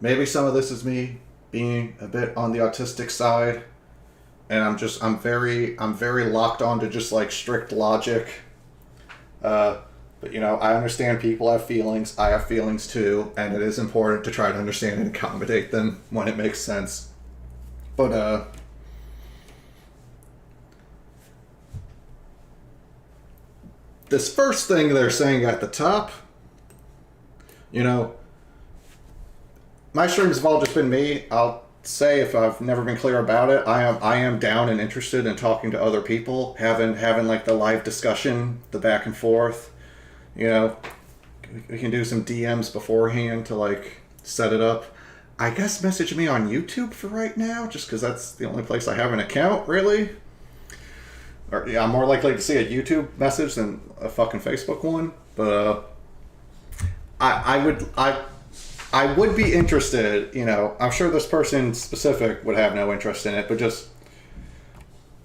maybe some of this is me being a bit on the autistic side. And I'm very locked on to just like strict logic. But you know, I understand people have feelings. I have feelings too, and it is important to try to understand and accommodate them when it makes sense. But this first thing they're saying at the top, you know, my streams have all just been me. I'll say, if I've never been clear about it, I am down and interested in talking to other people, having like the live discussion, the back and forth. You know, we can do some DMs beforehand to like set it up. I guess message me on YouTube for right now, just because that's the only place I have an account, really. Or yeah, I'm more likely to see a YouTube message than a fucking Facebook one. But I would be interested, you know, I'm sure this person specific would have no interest in it, but just,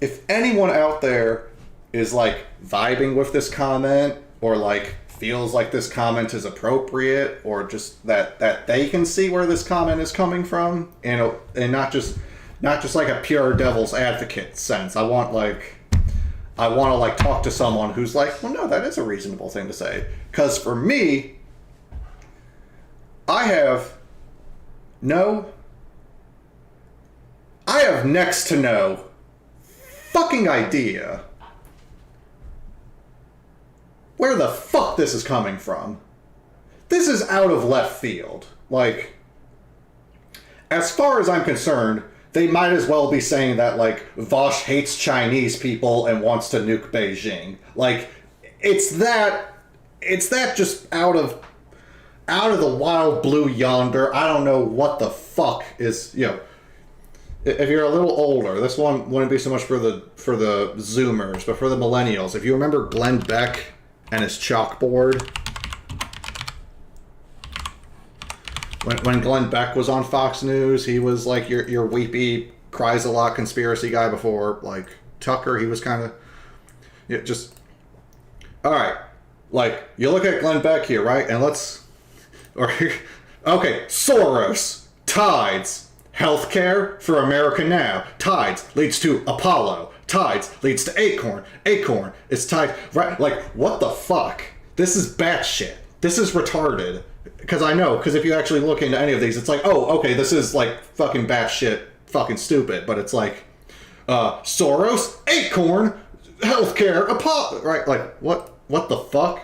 if anyone out there is like vibing with this comment, or like feels like this comment is appropriate, or just that they can see where this comment is coming from, and not just like a pure devil's advocate sense. I want to like talk to someone who's like, well, no, that is a reasonable thing to say. Because for me, I have next to no fucking idea where the fuck this is coming from. This is out of left field. Like, as far as I'm concerned, they might as well be saying that, like, Vosh hates Chinese people and wants to nuke Beijing. Like, it's that just out of the wild blue yonder. I don't know what the fuck is, you know. If you're a little older, this one wouldn't be so much for the Zoomers, but for the millennials. If you remember Glenn Beck and his chalkboard, when Glenn Beck was on Fox News, he was like your weepy, cries a lot conspiracy guy before like Tucker. He was kind of just all right. Like, you look at Glenn Beck here, right? And okay, Soros, Tides, healthcare for America now. Tides leads to Apollo. Tides leads to Acorn. Acorn is tied, right? Like, what the fuck? This is batshit. This is retarded. Because if you actually look into any of these, it's like, oh, okay, this is like fucking batshit, fucking stupid. But it's like, Soros, Acorn, healthcare, Apollo, right? Like, what the fuck?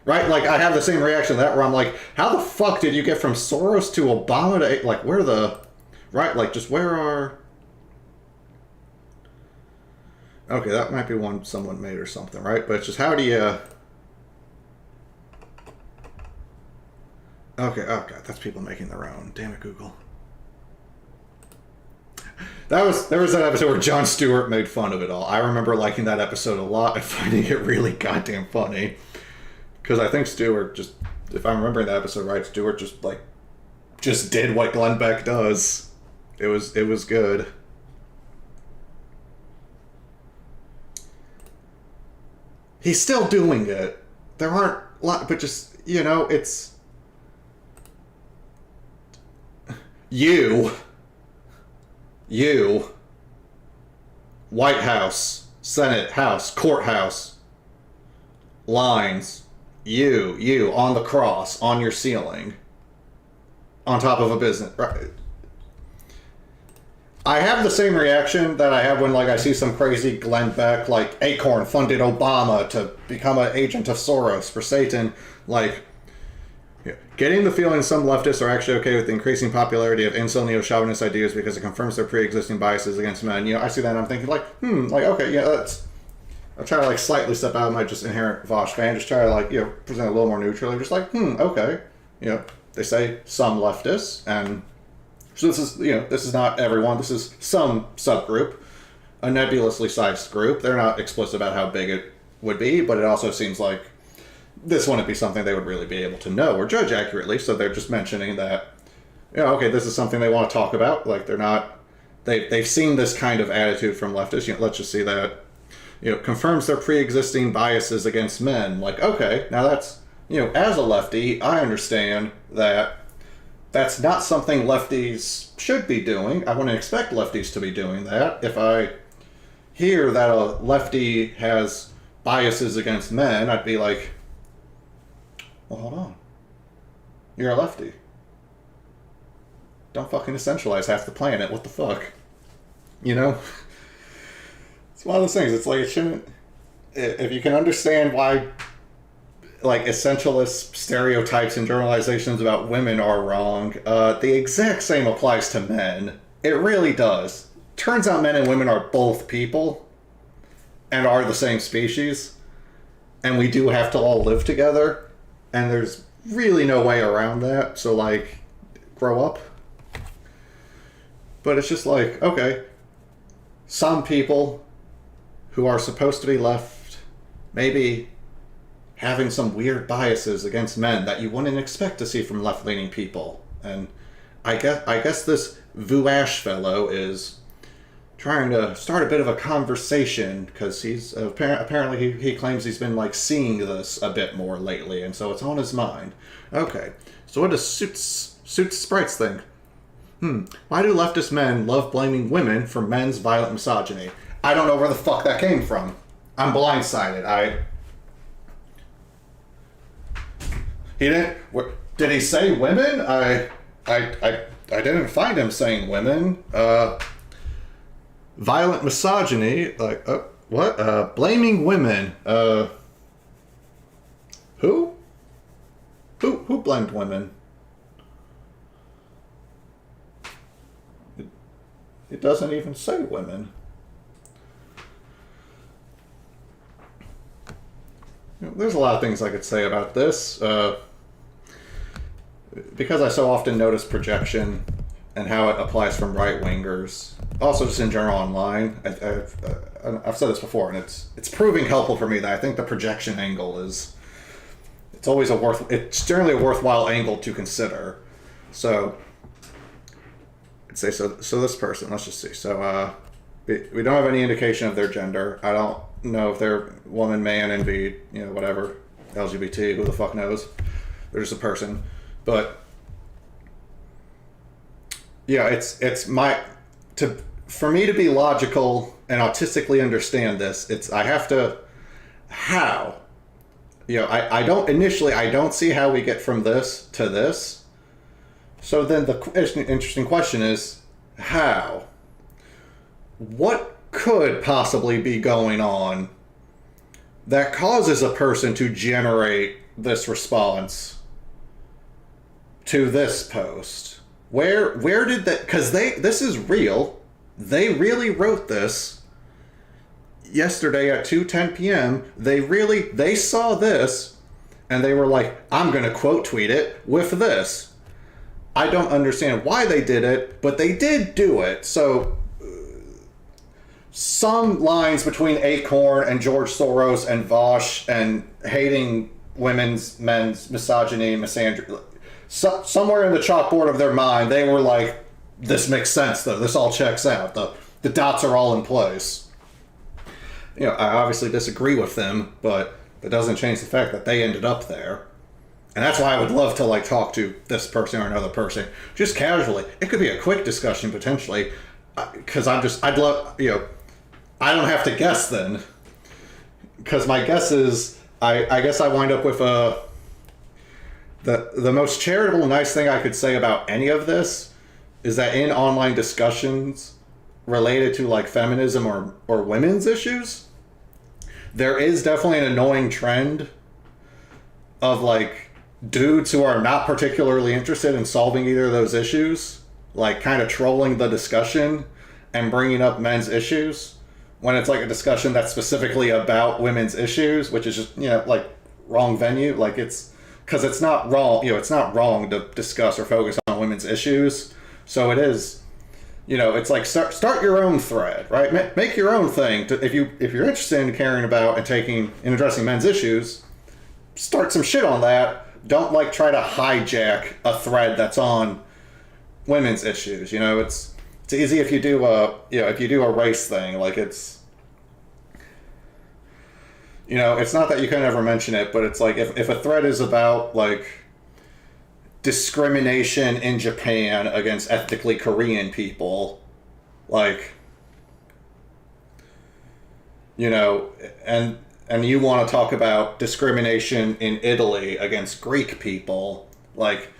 Right? Like, I have the same reaction to that where I'm like, how the fuck did you get from Soros to Obama to, like, where the, right? Like, just where are, okay, that might be one someone made or something, right? But it's just, how do you, okay, oh god, that's people making their own. Damn it, Google. There was that episode where Jon Stewart made fun of it all. I remember liking that episode a lot and finding it really goddamn funny. Because I think Stewart just, if I'm remembering that episode right, Stewart just did what Glenn Beck does. It was good. He's still doing it. There aren't a lot, but just, you know, it's you, White House, Senate, House, courthouse, lines, you on the cross, on your ceiling, on top of a business. Right? I have the same reaction that I have when, like, I see some crazy Glenn Beck, like, Acorn funded Obama to become an agent of Soros for Satan. Like, getting the feeling some leftists are actually okay with the increasing popularity of incel neo-chauvinist ideas because it confirms their pre-existing biases against men. I see that and I'm thinking, like, okay, yeah, that's... I'm trying to, like, slightly step out of my just inherent Vosh fan, just try to, like, present a little more neutrally. Just like, okay. They say some leftists, and... So this is, this is not everyone. This is some subgroup, a nebulously sized group. They're not explicit about how big it would be, but it also seems like this wouldn't be something they would really be able to know or judge accurately. So they're just mentioning that, okay, this is something they want to talk about. Like they've seen this kind of attitude from leftists. Let's just see that, confirms their pre-existing biases against men. Like, okay, now that's, as a lefty, I understand that. That's not something lefties should be doing. I wouldn't expect lefties to be doing that. If I hear that a lefty has biases against men, I'd be like, well, hold on. You're a lefty. Don't fucking essentialize half the planet. What the fuck? It's one of those things. It's like, it shouldn't... If you can understand why... like essentialist stereotypes and generalizations about women are wrong, the exact same applies to men. It really does. Turns out men and women are both people and are the same species, and we do have to all live together, and there's really no way around that. So, like, grow up. But it's just like, okay, some people who are supposed to be left maybe having some weird biases against men that you wouldn't expect to see from left-leaning people. And I guess this Vuash fellow is trying to start a bit of a conversation, because he's apparently he claims he's been, like, seeing this a bit more lately, and so it's on his mind. Okay, so what does Suits Sprites think? Why do leftist men love blaming women for men's violent misogyny? I don't know where the fuck that came from. I'm blindsided. He didn't... Did he say women? I didn't find him saying women. Violent misogyny, like, what? Blaming women. Who? Who blamed women? It doesn't even say women. There's a lot of things I could say about this. Because I so often notice projection and how it applies from right-wingers. Also, just in general online. I've said this before, and it's proving helpful for me that I think the projection angle is... It's generally a worthwhile angle to consider. So, I'd say, so this person, let's just see. So, we don't have any indication of their gender. I don't know if they're woman, man, NB, whatever, LGBT, who the fuck knows. They're just a person. But yeah, for me to be logical and autistically understand this, I have to, how? I don't see how we get from this to this. So then the interesting question is, how? What could possibly be going on that causes a person to generate this response to this post? Where did that... Because this is real. They really wrote this yesterday at 2:10 p.m. They saw this, and they were like, I'm going to quote tweet it with this. I don't understand why they did it, but they did do it. So, some lines between Acorn and George Soros and Vosh and hating men's misogyny, misandry... somewhere in the chalkboard of their mind, they were like, this makes sense, though. This all checks out. The dots are all in place. I obviously disagree with them, but it doesn't change the fact that they ended up there. And that's why I would love to, like, talk to this person or another person, just casually. It could be a quick discussion, potentially, because I'd love, I don't have to guess then. Because my guess is, I guess I wind up with the most charitable, nice thing I could say about any of this is that in online discussions, related to like feminism or women's issues, there is definitely an annoying trend of like dudes who are not particularly interested in solving either of those issues, like kind of trolling the discussion and bringing up men's issues when it's like a discussion that's specifically about women's issues, which is just, like wrong venue. Like it's because it's not wrong, it's not wrong to discuss or focus on women's issues. So it is, it's like start your own thread, right? Make your own thing. If you're interested in caring about and addressing men's issues, start some shit on that. Don't like try to hijack a thread that's on women's issues. It's easy if you do a race thing. Like it's not that you can never mention it, but it's like if a thread is about like discrimination in Japan against ethnically Korean people, like and you want to talk about discrimination in Italy against Greek people, like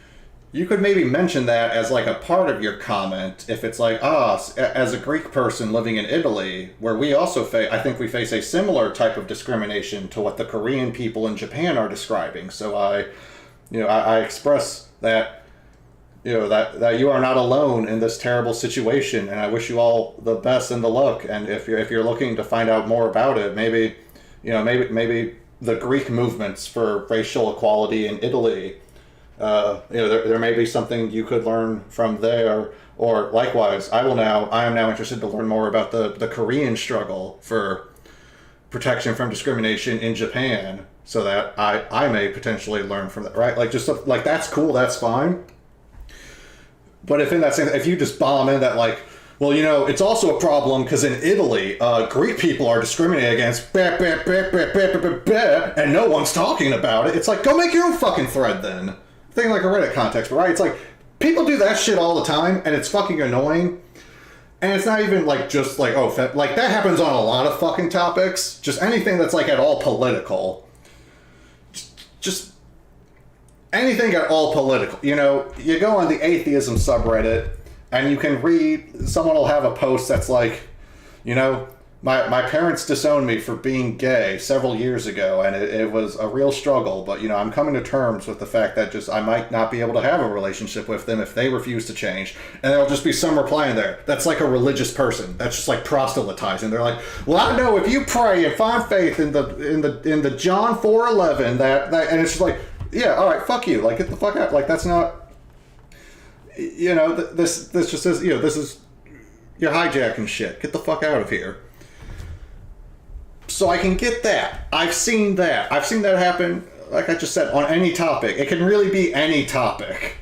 you could maybe mention that as like a part of your comment if it's like, as a Greek person living in Italy, where we also I think we face a similar type of discrimination to what the Korean people in Japan are describing. So I express that that you are not alone in this terrible situation, and I wish you all the best and the luck. And if you're looking to find out more about it, maybe the Greek movements for racial equality in Italy, there may be something you could learn from there. Or likewise, I am now interested to learn more about the Korean struggle for protection from discrimination in Japan, so that I may potentially learn from that, right? Like just like that's cool, that's fine. But if you just bomb in that like, well, it's also a problem because in Italy, Greek people are discriminated against, and no one's talking about it. It's like, go make your own fucking thread then. Think like a Reddit context, right? It's like, people do that shit all the time, and it's fucking annoying. And it's not even like just like, like that happens on a lot of fucking topics. Just anything that's like at all political. Just anything at all political. You go on the atheism subreddit and you can read, someone will have a post that's like, my parents disowned me for being gay several years ago, and it was a real struggle, but I'm coming to terms with the fact that just I might not be able to have a relationship with them if they refuse to change. And there'll just be some reply in there that's like a religious person that's just like proselytizing. They're like, well, I know if you pray and find faith in the John 4:11 that and it's just like, yeah, all right, fuck you, like get the fuck out. Like that's not, this just says, this is, you're hijacking shit. Get the fuck out of here. So I can get that. I've seen that happen, like I just said, on any topic. It can really be any topic.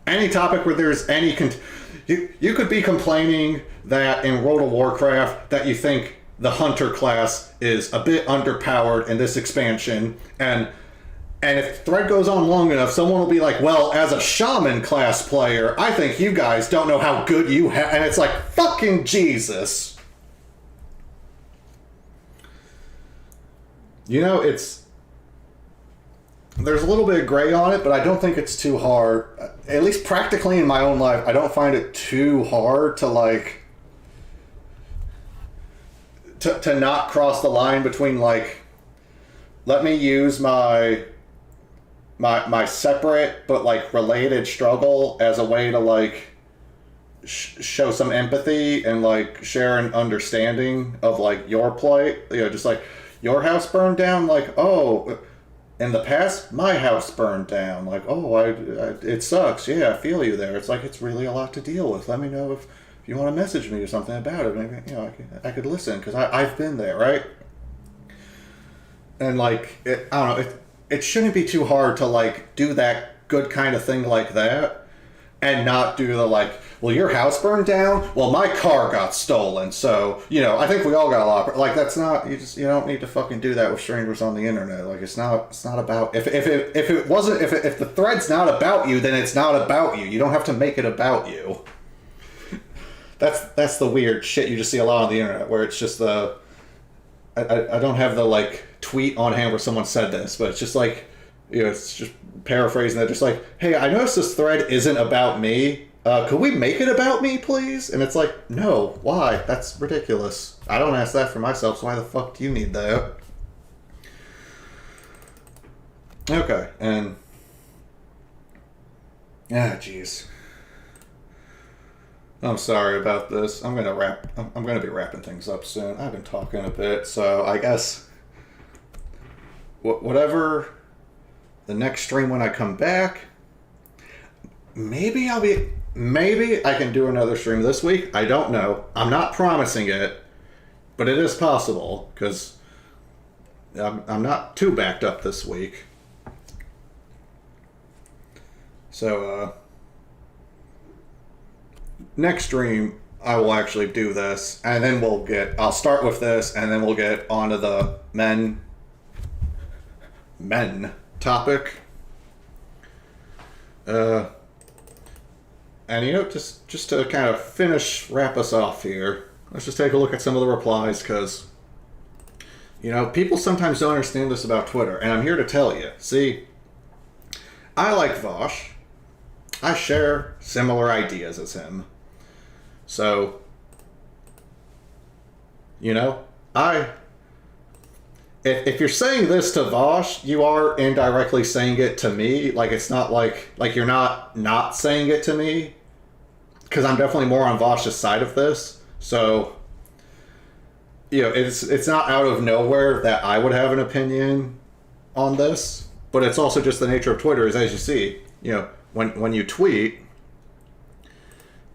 Any topic where there's any... You could be complaining that in World of Warcraft that you think the hunter class is a bit underpowered in this expansion, and if the thread goes on long enough, someone will be like, well, as a shaman class player, I think you guys don't know how good you have... And it's like, fucking Jesus. There's a little bit of gray on it, but I don't think it's too hard. At least practically in my own life, I don't find it too hard to like... To not cross the line between like, let me use my separate but like related struggle as a way to like show some empathy and like share an understanding of like your plight. Just like, your house burned down, like, oh, in the past my house burned down, like, oh, it sucks, yeah, I feel you there. It's like, it's really a lot to deal with. Let me know if you want to message me or something about it. Maybe I could listen, because I've been there, right? And like, I don't know, it shouldn't be too hard to like do that good kind of thing like that and not do the like, well, your house burned down, well, my car got stolen, so I think we all got a lot. Like, that's not, you don't need to fucking do that with strangers on the internet. Like, it's not about, if the thread's not about you, then it's not about you. You don't have to make it about you. That's the weird shit you just see a lot on the internet, where it's just I don't have the like tweet on hand where someone said this, but it's just like, it's just paraphrasing that, just like, hey, I noticed this thread isn't about me, could we make it about me, please? And it's like, no, why? That's ridiculous. I don't ask that for myself, so why the fuck do you need that? Okay, and... ah, jeez. I'm sorry about this. I'm gonna be wrapping things up soon. I've been talking a bit, so I guess... whatever the next stream when I come back... Maybe I can do another stream this week. I don't know. I'm not promising it, but it is possible because I'm not too backed up this week. So next stream I will actually do this, and then I'll start with this, and then we'll get onto the men topic. And just to kind of wrap us off here, let's just take a look at some of the replies, because, people sometimes don't understand this about Twitter, and I'm here to tell you. See, I like Vosh. I share similar ideas as him. So, if you're saying this to Vosh, you are indirectly saying it to me. Like, it's not like you're not saying it to me, because I'm definitely more on Vosh's side of this. So, it's not out of nowhere that I would have an opinion on this, but it's also just the nature of Twitter. Is, as you see, when you tweet,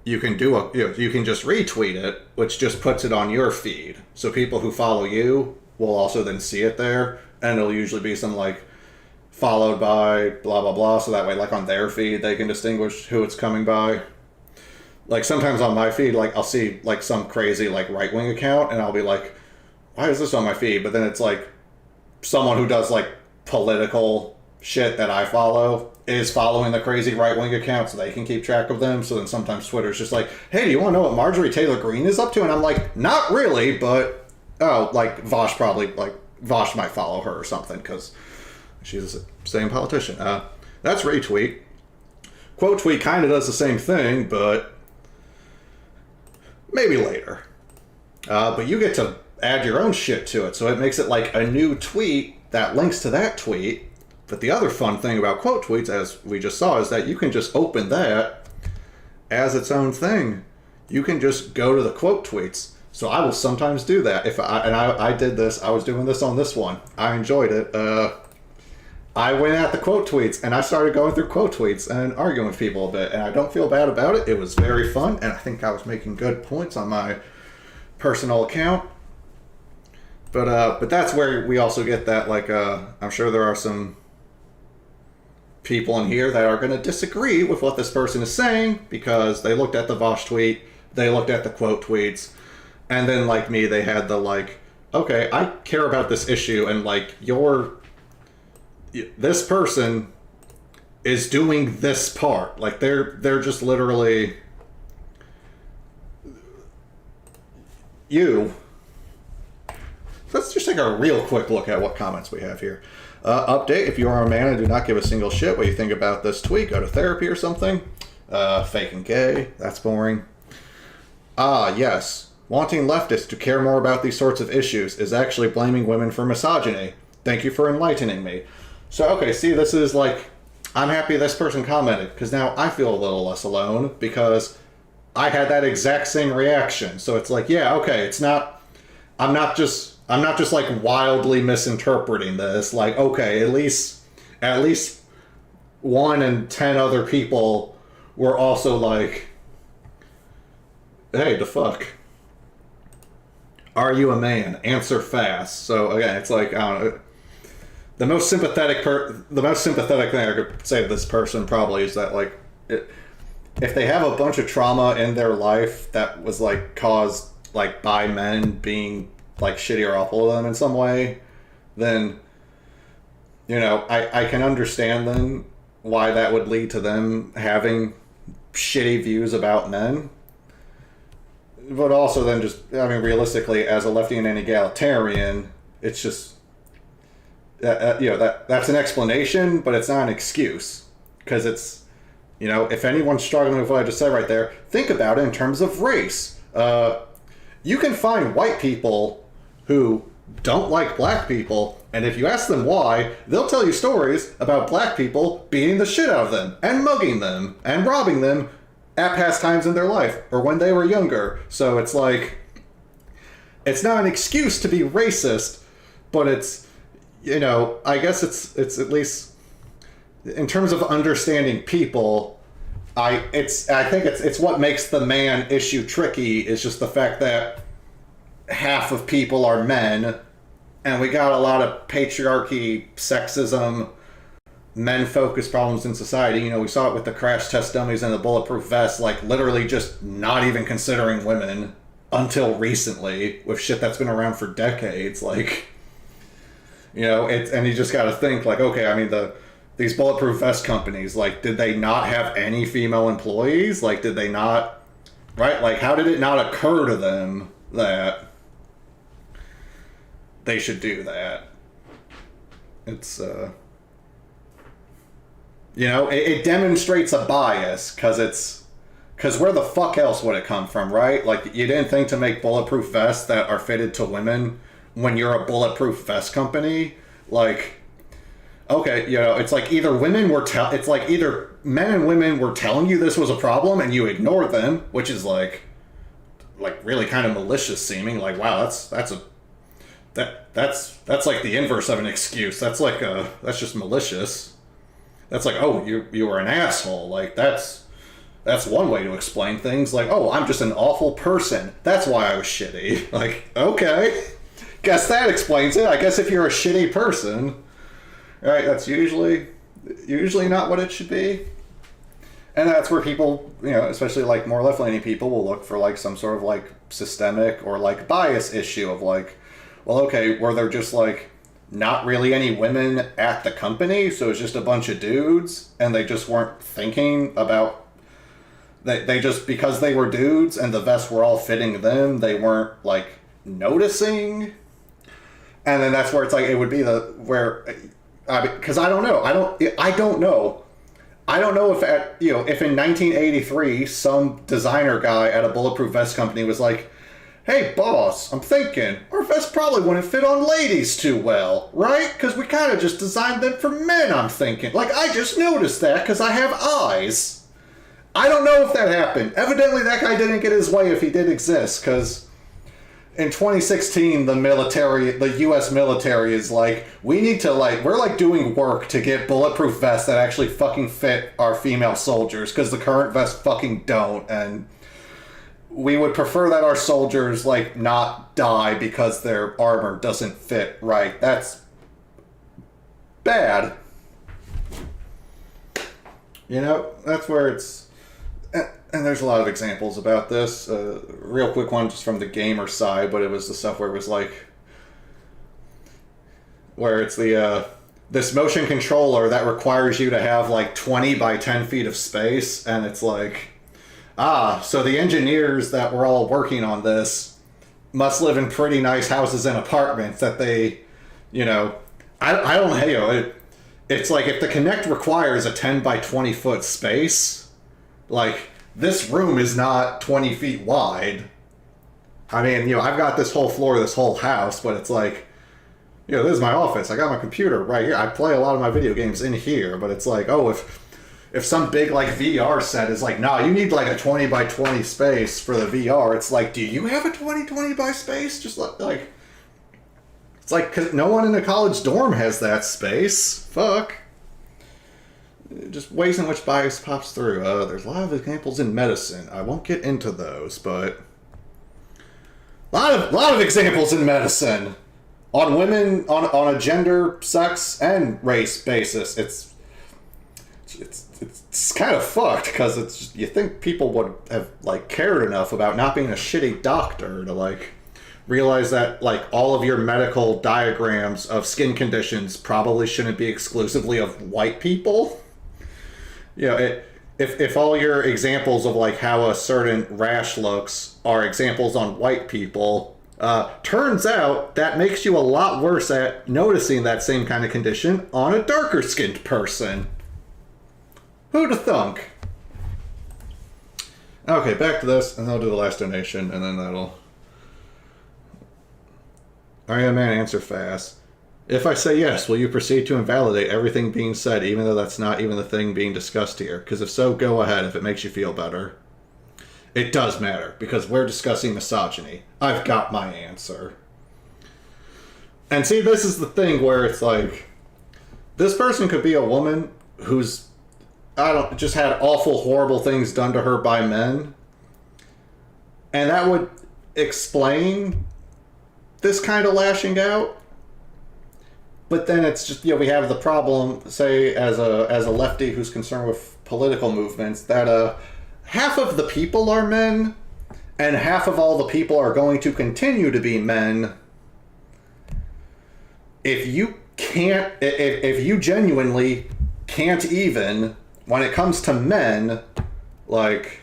you can you can just retweet it, which just puts it on your feed. So people who follow you will also then see it there, and it'll usually be some followed by blah blah blah, so that way on their feed they can distinguish who it's coming by. Sometimes on my feed, I'll see some crazy right-wing account, and I'll be like, why is this on my feed? But then it's someone who does political shit that I follow is following the crazy right-wing account, so they can keep track of them. So then sometimes Twitter's just hey, do you want to know what Marjorie Taylor Greene is up to? And I'm like, not really, but Vosh Vosh might follow her or something, because she's the same politician. That's retweet. Quote tweet kind of does the same thing, but maybe later. But you get to add your own shit to it, so it makes it a new tweet that links to that tweet. But the other fun thing about quote tweets, as we just saw, is that you can just open that as its own thing. You can just go to the quote tweets. So I will sometimes do that. I did this. I was doing this on this one. I enjoyed it. I went at the quote tweets, and I started going through quote tweets and arguing with people a bit, and I don't feel bad about it. It was very fun, and I think I was making good points on my personal account. But that's where we also get that, I'm sure there are some people in here that are going to disagree with what this person is saying, because they looked at the Vosh tweet, they looked at the quote tweets, and then, me, they had the, okay, I care about this issue, and, this person is doing this part. They're just literally... you. Let's just take a real quick look at what comments we have here. Update, if you are a man and do not give a single shit what you think about this tweet, go to therapy or something. Fake and gay, that's boring. Yes. Wanting leftists to care more about these sorts of issues is actually blaming women for misogyny. Thank you for enlightening me. So, okay, see, this is I'm happy this person commented, because now I feel a little less alone, because I had that exact same reaction. So it's yeah, okay, it's not, I'm not just wildly misinterpreting this. Okay, at least 1 in 10 other people were also hey, the fuck? Are you a man? Answer fast. So again, it's I don't know. The most sympathetic thing I could say to this person probably is that if they have a bunch of trauma in their life that was caused by men being shitty or awful to them in some way, then I can understand then why that would lead to them having shitty views about men. But also then realistically, as a lefty and an egalitarian, it's just, that's an explanation, but it's not an excuse. Because You know, if anyone's struggling with what I just said right there, think about it in terms of race. You can find white people who don't like black people, and if you ask them why, they'll tell you stories about black people beating the shit out of them, and mugging them, and robbing them at past times in their life, or when they were younger. So it's like, it's not an excuse to be racist, but it's, you know, I guess it's at least, in terms of understanding people, I think it's what makes the man issue tricky, is just the fact that half of people are men, and we got a lot of patriarchy, sexism, men-focused problems in society. You know, we saw it with the crash test dummies and the bulletproof vests, like literally just not even considering women until recently, with shit that's been around for decades. Like, you know, and you just got to think, like, okay, I mean, these bulletproof vest companies, like, did they not have any female employees? Like, did they not, right? Like, how did it not occur to them that they should do that? It's, you know, it demonstrates a bias, because where the fuck else would it come from, right? Like, you didn't think to make bulletproof vests that are fitted to women when you're a bulletproof vest company? Like, okay, you know, it's like either either men and women were telling you this was a problem and you ignored them, which is like really kind of malicious seeming. Like, wow, that's like the inverse of an excuse. That's just malicious. That's like, oh, you were an asshole. Like, that's one way to explain things. Like, oh, I'm just an awful person. That's why I was shitty. Like, okay, guess that explains it. I guess if you're a shitty person, right, that's usually not what it should be. And that's where people, you know, especially like more left-leaning people, will look for like some sort of like systemic or like bias issue of like, well, okay, were there just like not really any women at the company, so it's just a bunch of dudes, and they just weren't thinking about, they just, because they were dudes and the vests were all fitting them, they weren't like noticing. And then that's where it's like, it would be because I don't know. I don't know. I don't know if if in 1983 some designer guy at a bulletproof vest company was like, hey boss, I'm thinking our vest probably wouldn't fit on ladies too well, right? Because we kind of just designed them for men, I'm thinking. Like, I just noticed that because I have eyes. I don't know if that happened. Evidently that guy didn't get his way if he did exist, because in 2016, the U.S. military is like, we need to, like, we're, like, doing work to get bulletproof vests that actually fucking fit our female soldiers, because the current vests fucking don't, and we would prefer that our soldiers, like, not die because their armor doesn't fit right. That's bad. You know, that's where it's... And there's a lot of examples about this. Real quick one just from the gamer side, but it was the stuff where it was like, where it's this motion controller that requires you to have like 20 by 10 feet of space, and it's like, so the engineers that were all working on this must live in pretty nice houses and apartments that they, you know, I don't know, you know, it's like if the Kinect requires a 10 by 20 foot space, like, this room is not 20 feet wide. I mean, you know, I've got this whole floor, this whole house, but it's like, you know, this is my office. I got my computer right here. I play a lot of my video games in here, but it's like, oh, if some big, like, VR set is like, nah, you need, like, a 20 by 20 space for the VR, it's like, do you have a 20 by space? Just like, it's like, 'cause no one in a college dorm has that space. Fuck. Just ways in which bias pops through. There's a lot of examples in medicine. I won't get into those, but a lot of examples in medicine on women on a gender, sex, and race basis. It's kind of fucked, because it's just, you think people would have like cared enough about not being a shitty doctor to like realize that like all of your medical diagrams of skin conditions probably shouldn't be exclusively of white people. You know, if all your examples of like how a certain rash looks are examples on white people, turns out that makes you a lot worse at noticing that same kind of condition on a darker skinned person. Who'da thunk? Okay, back to this, and I'll do the last donation, and then that'll... Alright, man, answer fast. If I say yes, will you proceed to invalidate everything being said, even though that's not even the thing being discussed here? Because if so, go ahead if it makes you feel better. It does matter, because we're discussing misogyny. I've got my answer. And see, this is the thing where it's like, this person could be a woman who's, just had awful, horrible things done to her by men. And that would explain this kind of lashing out. But then it's just, we have the problem, say, as a lefty who's concerned with political movements, that half of the people are men, and half of all the people are going to continue to be men. If you genuinely can't even, when it comes to men, like,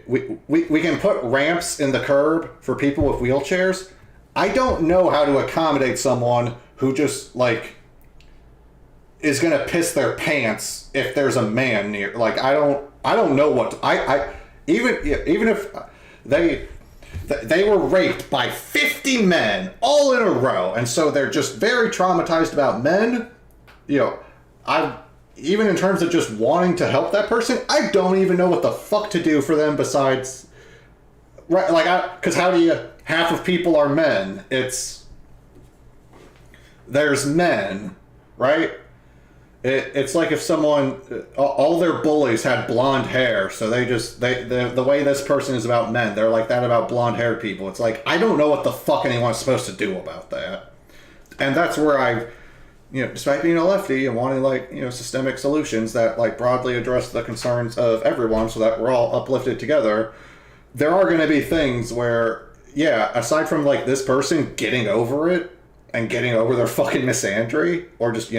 we can put ramps in the curb for people with wheelchairs. I don't know how to accommodate someone who just, like, is gonna piss their pants if there's a man near. Like, I don't know what even if they were raped by 50 men all in a row, and so they're just very traumatized about men. Even in terms of just wanting to help that person, I don't even know what the fuck to do for them besides, right? Like, because how do you? Half of people are men. There's men, right? It's like if someone, all their bullies had blonde hair, so the way this person is about men, they're like that about blonde haired people. It's like, I don't know what the fuck anyone's supposed to do about that. And that's where I, despite being a lefty and wanting, like, systemic solutions that, like, broadly address the concerns of everyone so that we're all uplifted together, there are going to be things where, aside from, like, this person getting over it and getting over their fucking misandry, or just,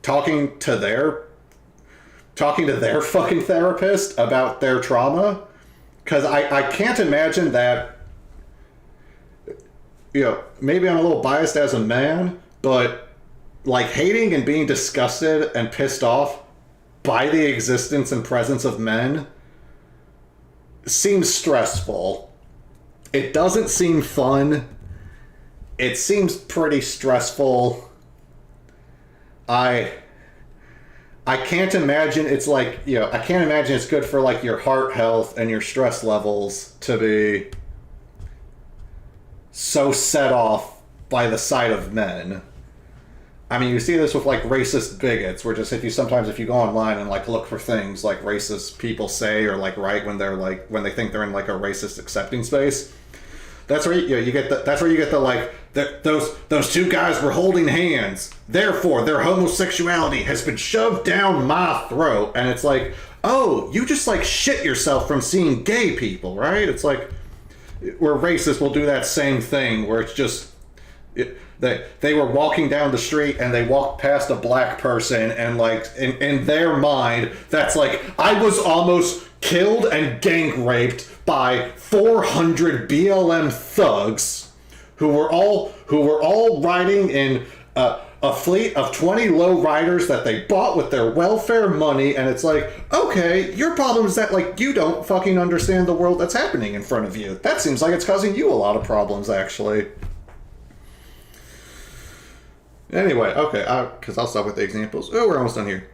talking to their fucking therapist about their trauma, because I can't imagine that, maybe I'm a little biased as a man, but, like, hating and being disgusted and pissed off by the existence and presence of men seems stressful. It doesn't seem fun. It seems pretty stressful. I can't imagine it's like, I can't imagine it's good for, like, your heart health and your stress levels to be so set off by the sight of men. I mean, you see this with, like, racist bigots, where just if you go online and, like, look for things like racist people say or, like, write when they think they're in, like, a racist accepting space, that's where you get the like, those two guys were holding hands, therefore their homosexuality has been shoved down my throat. And it's like, oh, you just, like, shit yourself from seeing gay people, right? It's like, where racists will do that same thing, where it's just, they were walking down the street and they walked past a black person, and, like, in their mind, that's like, I was almost killed and gang raped by 400 BLM thugs who were all riding in a fleet of 20 low riders that they bought with their welfare money. And it's like, okay, your problem is that, like, you don't fucking understand the world that's happening in front of you. That seems like it's causing you a lot of problems, actually. Anyway, okay, because I'll stop with the examples. Oh, we're almost done here.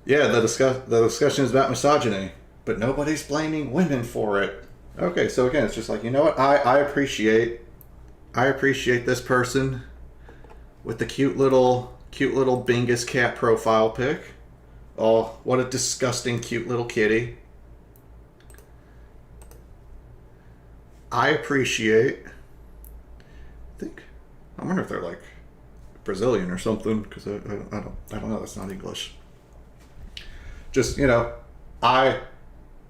Yeah, the discussion is about misogyny, but nobody's blaming women for it. Okay, so again, it's just like, you know what? I appreciate this person with the cute little Bingus cat profile pic. Oh, what a disgusting cute little kitty. I wonder if they're, like, Brazilian or something, because I don't know, that's not English. Just, I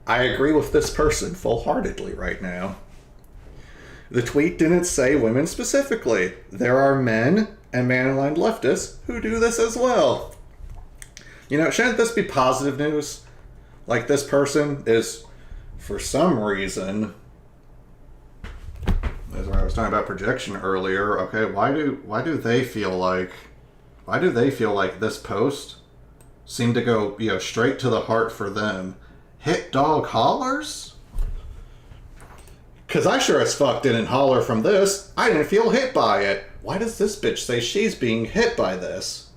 agree with this person full-heartedly right now. The tweet didn't say women specifically. There are men and man-aligned leftists who do this as well. Shouldn't this be positive news? Like, this person is, for some reason, as I was talking about projection earlier, okay, why do they feel like this post seemed to go, straight to the heart for them, Hit dog hollers? Because I sure as fuck didn't holler from this. I didn't feel hit by it. Why does this bitch say she's being hit by this?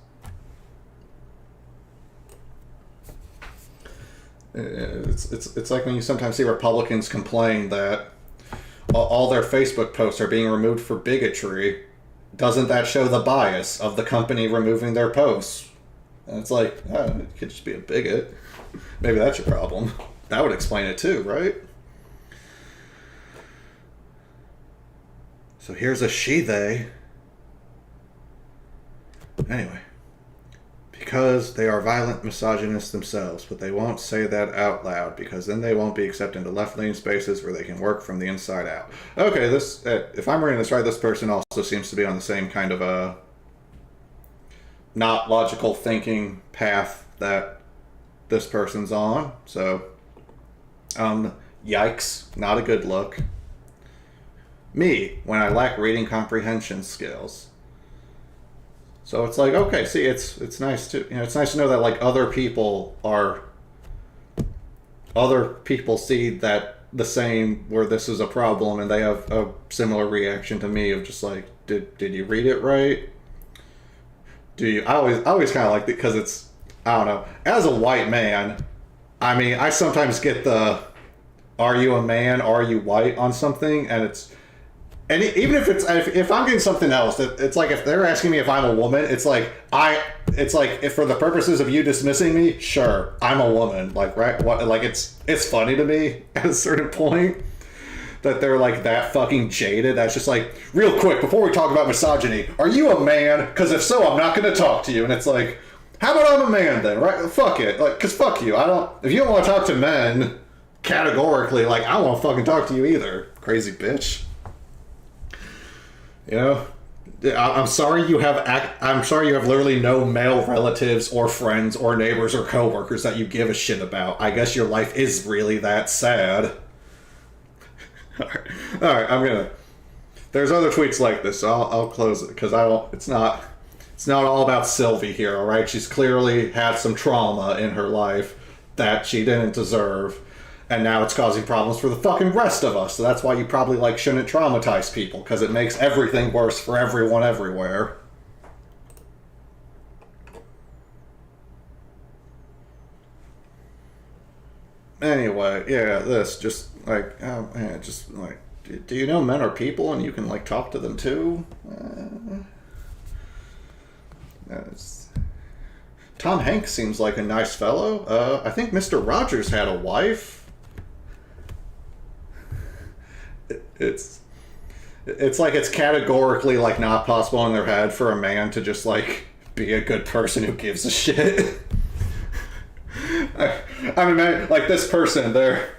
It's like when you sometimes see Republicans complain that all their Facebook posts are being removed for bigotry. Doesn't that show the bias of the company removing their posts? And it's like, oh, it could just be a bigot. Maybe that's your problem. That would explain it too, right? So here's a she-they. Anyway. Because they are violent misogynists themselves, but they won't say that out loud, because then they won't be accepted into left-leaning spaces where they can work from the inside out. Okay, this, if I'm reading this right, this person also seems to be on the same kind of a not logical thinking path that this person's on. So, yikes, not a good look. Me, when I lack reading comprehension skills. So it's like, okay, see, it's nice to, it's nice to know that like other people see that the same, where this is a problem, and they have a similar reaction to me of just like, did you read it right? Do you? I always kind of like it because it's, I don't know. As a white man, I mean, I sometimes get the, are you a man? Are you white on something? And it's, and even if it's, if I'm getting something else, it's like if they're asking me if I'm a woman, it's like if for the purposes of you dismissing me, sure, I'm a woman. Like, right? What? Like it's funny to me at a certain point that they're like that fucking jaded. That's just like, real quick before we talk about misogyny, are you a man? Because if so, I'm not going to talk to you. And it's like, how about I'm a man then? Right? Fuck it. Like, because fuck you. I don't. If you don't want to talk to men categorically, like, I don't want to fucking talk to you either. Crazy bitch. You know, I'm sorry you have literally no male relatives or friends or neighbors or coworkers that you give a shit about. I guess your life is really that sad. All right. There's other tweets like this, so I'll close it because it's not all about Sylvie here. All right, she's clearly had some trauma in her life that she didn't deserve. And now it's causing problems for the fucking rest of us. So that's why you probably, like, shouldn't traumatize people. Because it makes everything worse for everyone everywhere. Anyway, yeah, this, just, like, oh, man, just, like, do you know men are people and you can, like, talk to them too? Tom Hanks seems like a nice fellow. I think Mr. Rogers had a wife. It's like it's categorically like not possible in their head for a man to just like be a good person who gives a shit. I mean, man, like this person, they're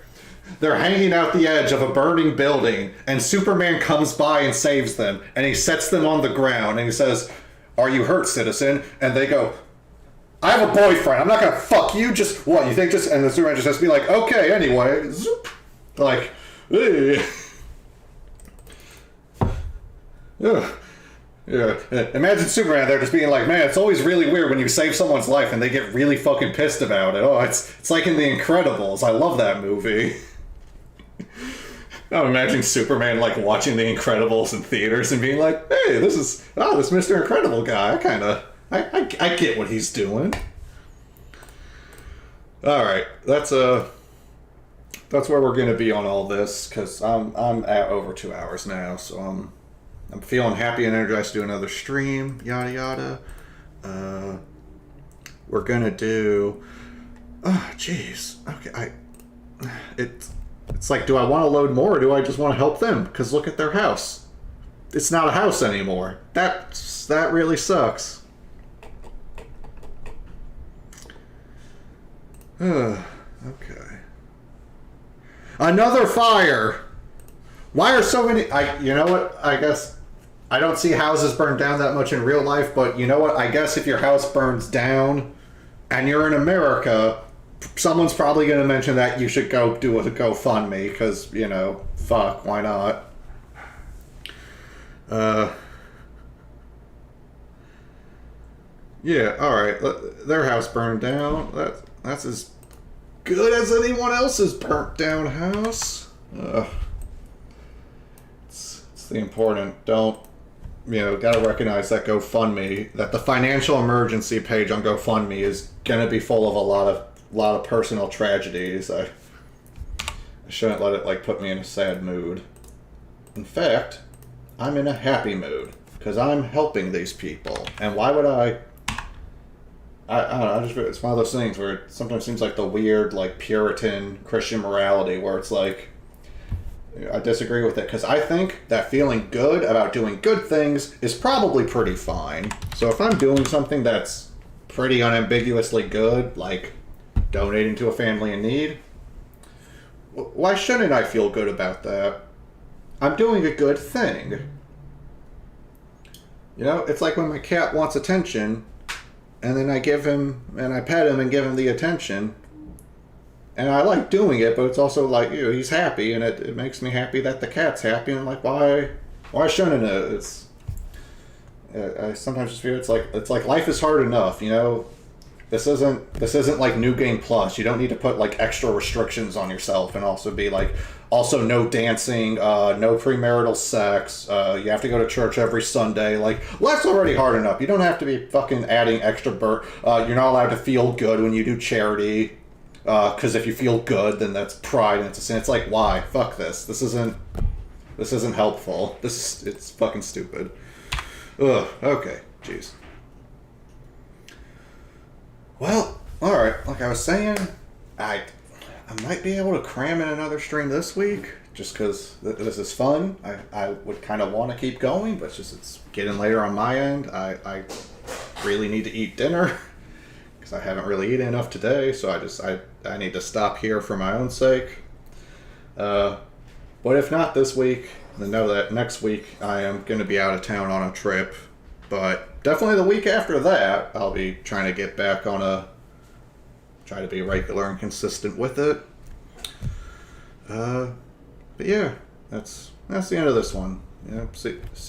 hanging out the edge of a burning building, and Superman comes by and saves them, and he sets them on the ground, and he says, "Are you hurt, citizen?" And they go, "I have a boyfriend. I'm not gonna fuck you. Just what you think?" Just and the Superman just has to be like, "Okay, anyway." Zoop. Like, hey. Yeah. Imagine Superman there just being like, man, it's always really weird when you save someone's life and they get really fucking pissed about it. Oh, it's like in The Incredibles. I love that movie. I'm imagining Superman like watching The Incredibles in theaters and being like, hey, this Mr. Incredible guy. I get what he's doing. All right, that's where we're gonna be on all this because I'm at over 2 hours now, so I'm feeling happy and energized to do another stream, yada yada. We're gonna do, oh jeez, okay, it's like, do I want to load more or do I just want to help them? Because look at their house. It's not a house anymore. That really sucks. Okay. Another fire! Why are so many... you know what? I guess I don't see houses burned down that much in real life, but you know what? I guess if your house burns down and you're in America, someone's probably going to mention that you should go do a GoFundMe, because, you know, fuck, why not? Yeah, alright. Their house burned down. That's as good as anyone else's burnt down house. It's the important. Don't, gotta recognize that GoFundMe, that the financial emergency page on GoFundMe is gonna be full of a lot of personal tragedies. I shouldn't let it put me in a sad mood. In fact, I'm in a happy mood because I'm helping these people. And why would I don't know, it's one of those things where it sometimes seems like the weird, Puritan Christian morality where it's I disagree with it because I think that feeling good about doing good things is probably pretty fine. So if I'm doing something that's pretty unambiguously good, like donating to a family in need, why shouldn't I feel good about that? I'm doing a good thing. It's like when my cat wants attention, and then I give him, and I pet him and give him the attention. And I like doing it, but it's also he's happy, and it makes me happy that the cat's happy, and I'm why shouldn't it? I sometimes just feel it's like life is hard enough, This isn't like New Game Plus. You don't need to put extra restrictions on yourself and also be also no dancing, no premarital sex. You have to go to church every Sunday. Life's already hard enough. You don't have to be fucking adding extra you're not allowed to feel good when you do charity. Because if you feel good, then that's pride and it's a sin. It's why? Fuck this. This isn't helpful. It's fucking stupid. Ugh. Okay. Jeez. Well, alright, like I was saying, I might be able to cram in another stream this week, just because this is fun. I would kind of want to keep going, but it's getting later on my end. I really need to eat dinner, because I haven't really eaten enough today, so I need to stop here for my own sake. But if not this week, then know that next week I am going to be out of town on a trip. But definitely the week after that, I'll be trying to get back try to be regular and consistent with it. But yeah, that's the end of this one. See